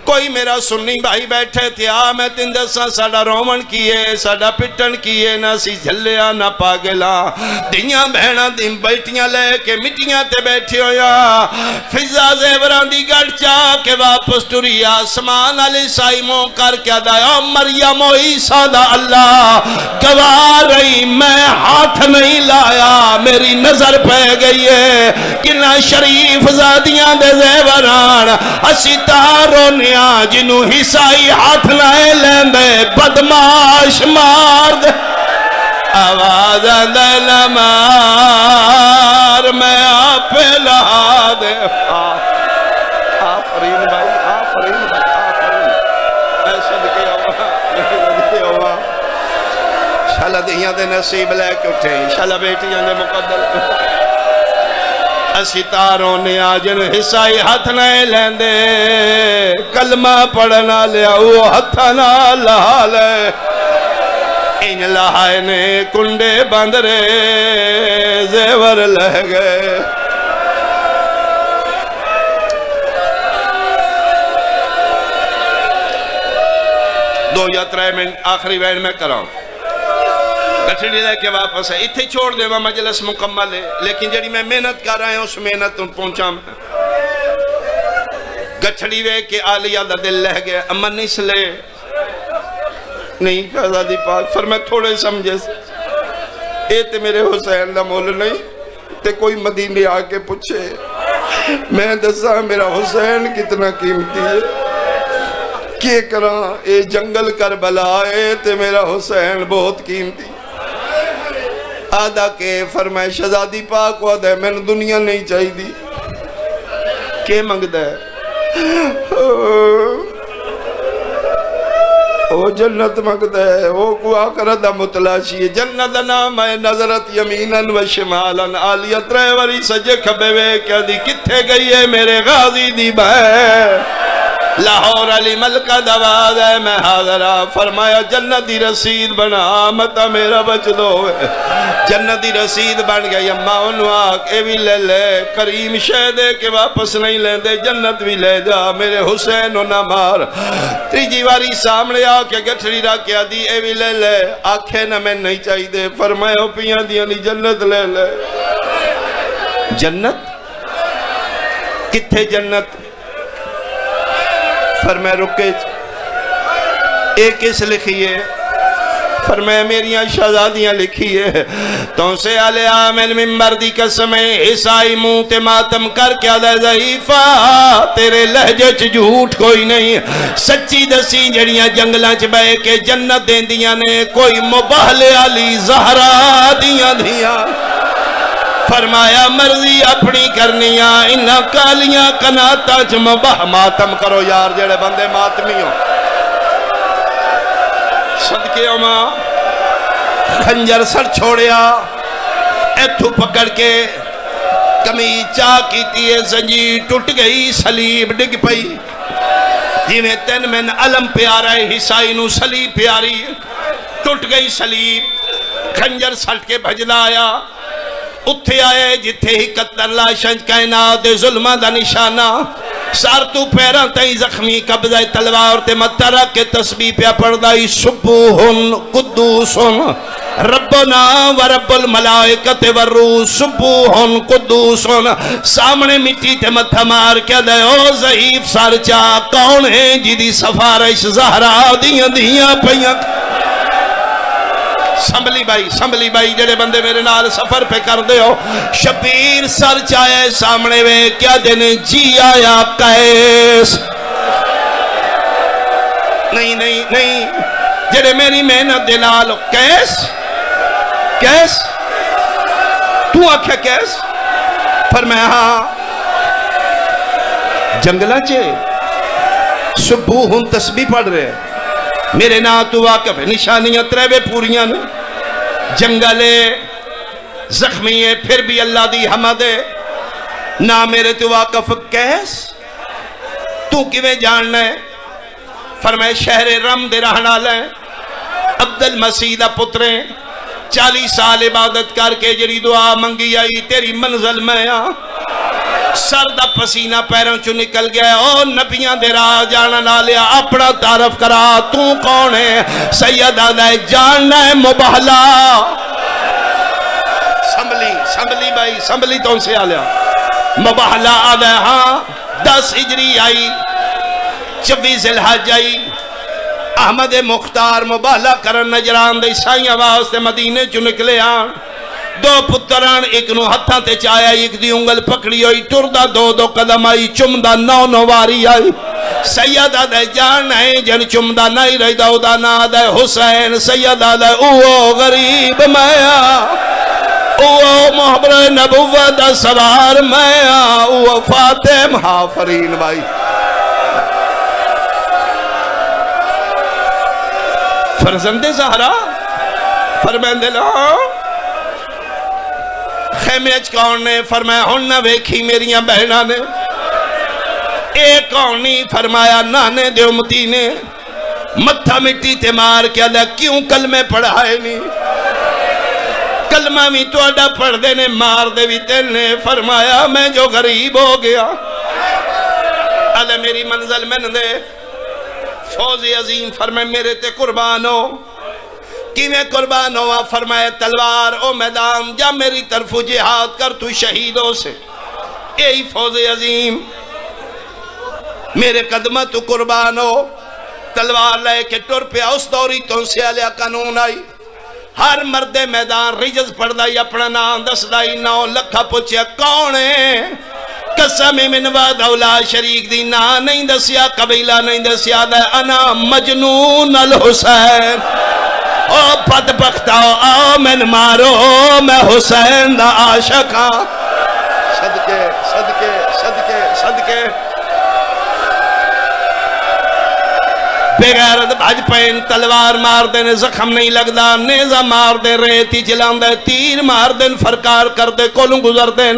کوئی میرا سنی بھائی بیٹھے تھے میں تین دساں ساڑا رومن کیے ساڑا پٹن کیے نہ سی جھلیا نہ پاگلا دیاں بہنا دن بیٹیاں لے کے مٹیاں تے بیٹھے ہویا فضا زیوران دی گڑ چاہ کے واپس ٹوری آسمان علی سائموں کر کے دایا مریم و عیسیٰ دا اللہ گواہ رہی میں ہاتھ نہیں لایا میری نظر پہ گئی ہے کنہ شریف زادیاں دے زیوران اسی تارو نیا جنو حصائی ہاتھ لائے لیندے بدماش مار دے آواز اندل مار میں آپ لہا دے آفرین بھائی آفرین بھائی آفرین اے صدقے ہوا شالہ دیاں دے نصیب لے کے اٹھے شالہ بیٹیاں دے مقدر اسی تاروں نے آجن حصائی ہاتھ نہ لیندے کلمہ پڑھنا لیا وہ ہاتھ نہ لہا لے ان لہائے نے کنڈے باندرے زیور لہ گئے دو یا ترے منٹ آخری وین میں کراؤں گٹھڑی لے کے واپس ہے اتھے چھوڑ دے وہ مجلس مکمل ہے لیکن جڑی میں محنت کر رہا ہوں اس محنت پہنچا میں گٹھڑی وے کے آلیہ دا دل لہ گیا امن اس لے نہیں شہزادی پاک فرمائے تھوڑے سمجھے اے تے میرے حسین دا مول نہیں تے کوئی مدینے آکے پوچھے میں دسا میرا حسین کتنا قیمتی ہے کیا کراں اے جنگل کربلا ہے تے میرا حسین بہت قیمتی آدھا کے فرمائے شہزادی پاک وعدہ ہے میں نے دنیا نہیں چاہی دی کہ منگدہ ہے او جنت منگدہ ہے او کو آخرت متلاشی ہے جنت نام ہے نظرت یمیناً و شمالاً آلیت ریوری سجے کھبے وے کیا دی کتھے گئی ہے میرے غازی دی بھائی لاہور علی ملکہ دواز ہے میں حاضرہ فرمایا جنتی رسید بنا آمدہ میرا بچ دو جنتی رسید بن گئی اممہ انہوں آگ اے بھی لے لے کریم شہدے کے واپس نہیں لیں دے جنت بھی لے جا میرے حسین نہ مار تیجی واری سامنے آکے گٹھڑی را کیا دی اے بھی لے لے آنکھیں نہ میں نہیں چاہی دے فرمایا پیاں دیا نہیں جنت لے لے جنت کتھے جنت فرمائے رکے ایک اس لکھیے فرمائے میریاں شہزادیاں لکھیے تو سے علی آمین ممبر دی قسمیں عیسائی منہ تے ماتم کر کیا دے ضعیفہ تیرے لہجے چ جھوٹ کوئی نہیں سچی دسی جڑیاں جنگلاں چ بے کے جنت دیں دیاں نے کوئی مبہل علی زہرا دیاں دیاں فرمایا مرضی اپنی کرنیاں انہاں کالیاں کناتا چ مبہ ماتم کرو یار جڑے بندے ماتمی ہو صدقے ماں خنجر سر چھوڑیا ایتھو پکڑ کے کمیز چاہ کیتی ہے زنجیر ٹوٹ گئی سلیب ڈگ پئی جنہیں تین میں علم پیارا ہے حسائی نو سلیب پیاری ٹوٹ گئی سلیب خنجر سٹ کے بھجلا آیا اتھے آئے جتھے ہی قطر لاشنج کائنات دے ظلمہ دا نشانہ سارتو پیران تئی زخمی قبضہ تلوار تے مترہ کے تسبیح پہ پردائی سبوہن قدوسن ربنا و رب الملائکت والروح سبوہن قدوسن سامنے مٹی تے متھا مار کیا دے او ضعیف سارچا کون ہے جیدی سفارش زہرا دیاں دیاں پیاں سنبھلی بھائی جڑے بندے میرے نال سفر پہ کر دے ہو شبیر سر چاہے سامنے وے کیا دن جی آیا قیس نہیں جڑے میری محنت دے نال کیس تو آکھیا کیس فرمایا ہاں جنگلہ چے سبوہن تسبیح پڑھ رہے میرے نا تو واقف ہے نشانیاں تریوے پوریاں نے جنگلے زخمی ہے پھر بھی اللہ دی حمد ہے نا میرے تو واقف کیس تو کیویں جاننا ہے فرمائے شہر رم دے رہنا لیں عبدالمسیح دا پتریں 40 سال عبادت کر کے جری دعا منگی آئی تیری منزل میں سر دا پسینہ پیروں چو نکل گیا. او نبیاں دے راہ جانا نہ لیا, اپنا تعارف کرا, تو کون ہے؟ سید آدھا ہے جاننا ہے مبہلا. سنبلی بھائی, سنبلی تو ان سے آ لیا. مبہلا آدھا ہے ہاں 10 ہجری آئی, 24 ذی الحج آئی. احمد مختار مبہلا کرن نجران دے عیسائیاں واسطے مدینے چو نکلے آن. 2 پتران, ایک نو ہتھاں تے چایا, ایک دی انگل پکڑی ہوئی, ٹردہ 2 قدم آئی, چمدہ 9 واری آئی. سیدہ دے جان ہے جن چمدہ نہیں رہی دا نا دے حسین. سیدہ دے اوہ غریب میاں, اوہ محبر نبوت سوار میاں, اوہ فاتح حافرین بھائی. فرزند زہرا فرمائن دے لہاں خیمے اچ کون نے؟ فرمایا ہن نہ ویکھی میریاں بہنہ نے. ایک کون نہیں؟ فرمایا نانے دے امتی نے. متھا مٹی تے مار کے اللہ کیوں کلمے پڑھائے نہیں؟ کلمہ بھی تو اڈا پڑھ دے نے, مار دے بھی تیل نے. فرمایا میں جو غریب ہو گیا, اللہ میری منزل میں دے. فوز عظیم فرمائے میرے تے قربان ہو. کیویں قربان ہوا؟ فرمائے تلوار او میدان جا میری طرف جہاد کر تو شہیدوں سے. یہی فوز عظیم میرے قدمہ تو قربان ہو. تلوار لے کے ٹر پیا. اس دوری تو سے علیہ قانون آئی, ہر مرد میدان رجز پڑھ دائی, اپنا نام دس دائی. 9 لکھا پوچھے کون ہے؟ قسم من وعد اولا شریک دی نا نہیں دسیا, قبیلہ نہیں دسیا. دے انا مجنون الحسین. او بدبختہ آؤ من مارو, میں حسین دا عاشقاں. صدقے صدقے صدقے صدقے. بغیرت بھج پین, تلوار مار دے نے زخم نہیں لگدا, نیزہ مار دے ریتی چلان دے, تیر مار دے فرکار کر دے کولوں گزر دے.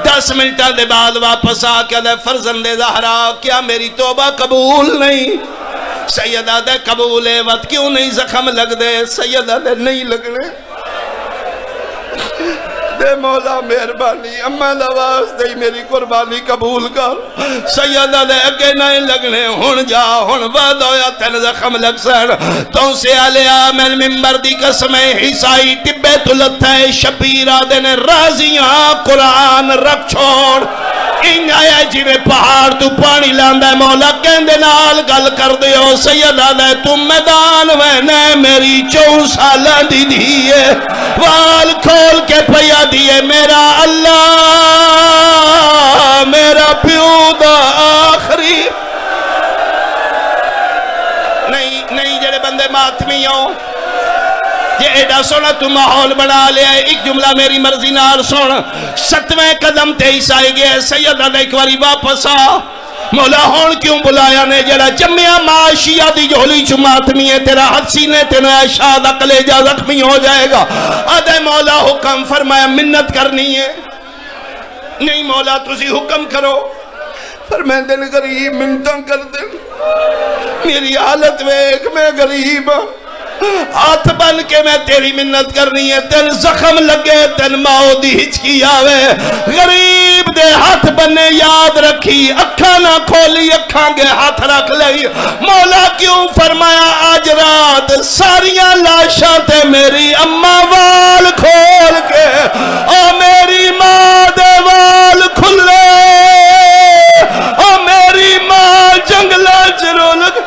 10 منٹہ دے بعد واپس آ کے دے فرزند زہرا کیا میری توبہ قبول نہیں؟ سیدہ دے قبول ہے وقت کیوں نہیں زخم لگ دے؟ سیدہ دے نہیں لگنے دے مولا مہربانی, اماں دواز دے میری قربانی قبول کر. سیدہ دے اگے نہیں لگنے, ہن جا ہن وعد ہویا تین زخم لگ سن. تو سے علیہ من ممبر دی قسم عیسائی ٹبے تو لتھے شبیرہ دے نے رازیاں قرآن رکھ چھوڑ. انج آیا جی میں پہاڑ تو پانی لاندہ ہے, مولا کہندے نال گل کر دیو. سیدہ دے تم میدان وینے میری 4 سالہ دی دیئے, وال کھول کے پیا دیئے میرا اللہ, میرا پیو دا آخری. نہیں جڑے بندے ماتمی ہوں یہ ایڈا سونا تو ماحول بنا لیا ہے. ایک جملہ میری مرضی نال سن. 7ویں قدم تے عیسائی گئے. سیدہ دے ایک واری واپس آ, مولا ہون کیوں بلایا نے؟ جڑا جمعہ معاشیہ دی جھولی چو ماتمی ہے, تیرا حد سینے تیرا شاد کلیجہ زخمی ہو جائے گا. آدھے مولا حکم فرمایا منت کرنی ہے. نہیں مولا تسی حکم کرو. فرمائے دن غریب منتاں کر دن, میری حالت ویک میں غریب ہوں, ہاتھ بن کے میں تیری منت کرنی ہے. تین زخم لگے تین ماؤ دی ہچکی آوے, غریب دے ہاتھ بنے یاد رکھی, اکھاں نہ کھولی اکھاں گے ہاتھ رکھ لئی. مولا کیوں؟ فرمایا آج رات ساریاں لاشاں تے میری اماں وال کھول کے, او میری ماں دے وال کھلے, او میری ماں جنگلہ چرو لگ.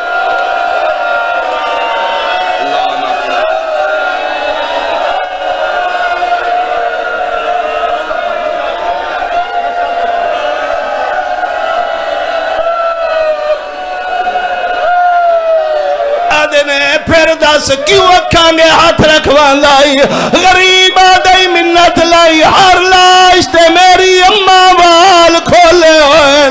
پھر دس کیوں اکھاں گے ہاتھ رکھوان لائی؟ غریب آدھائی منت لائی, ہر لاش تے میری اماں وال کھولے ہوئے.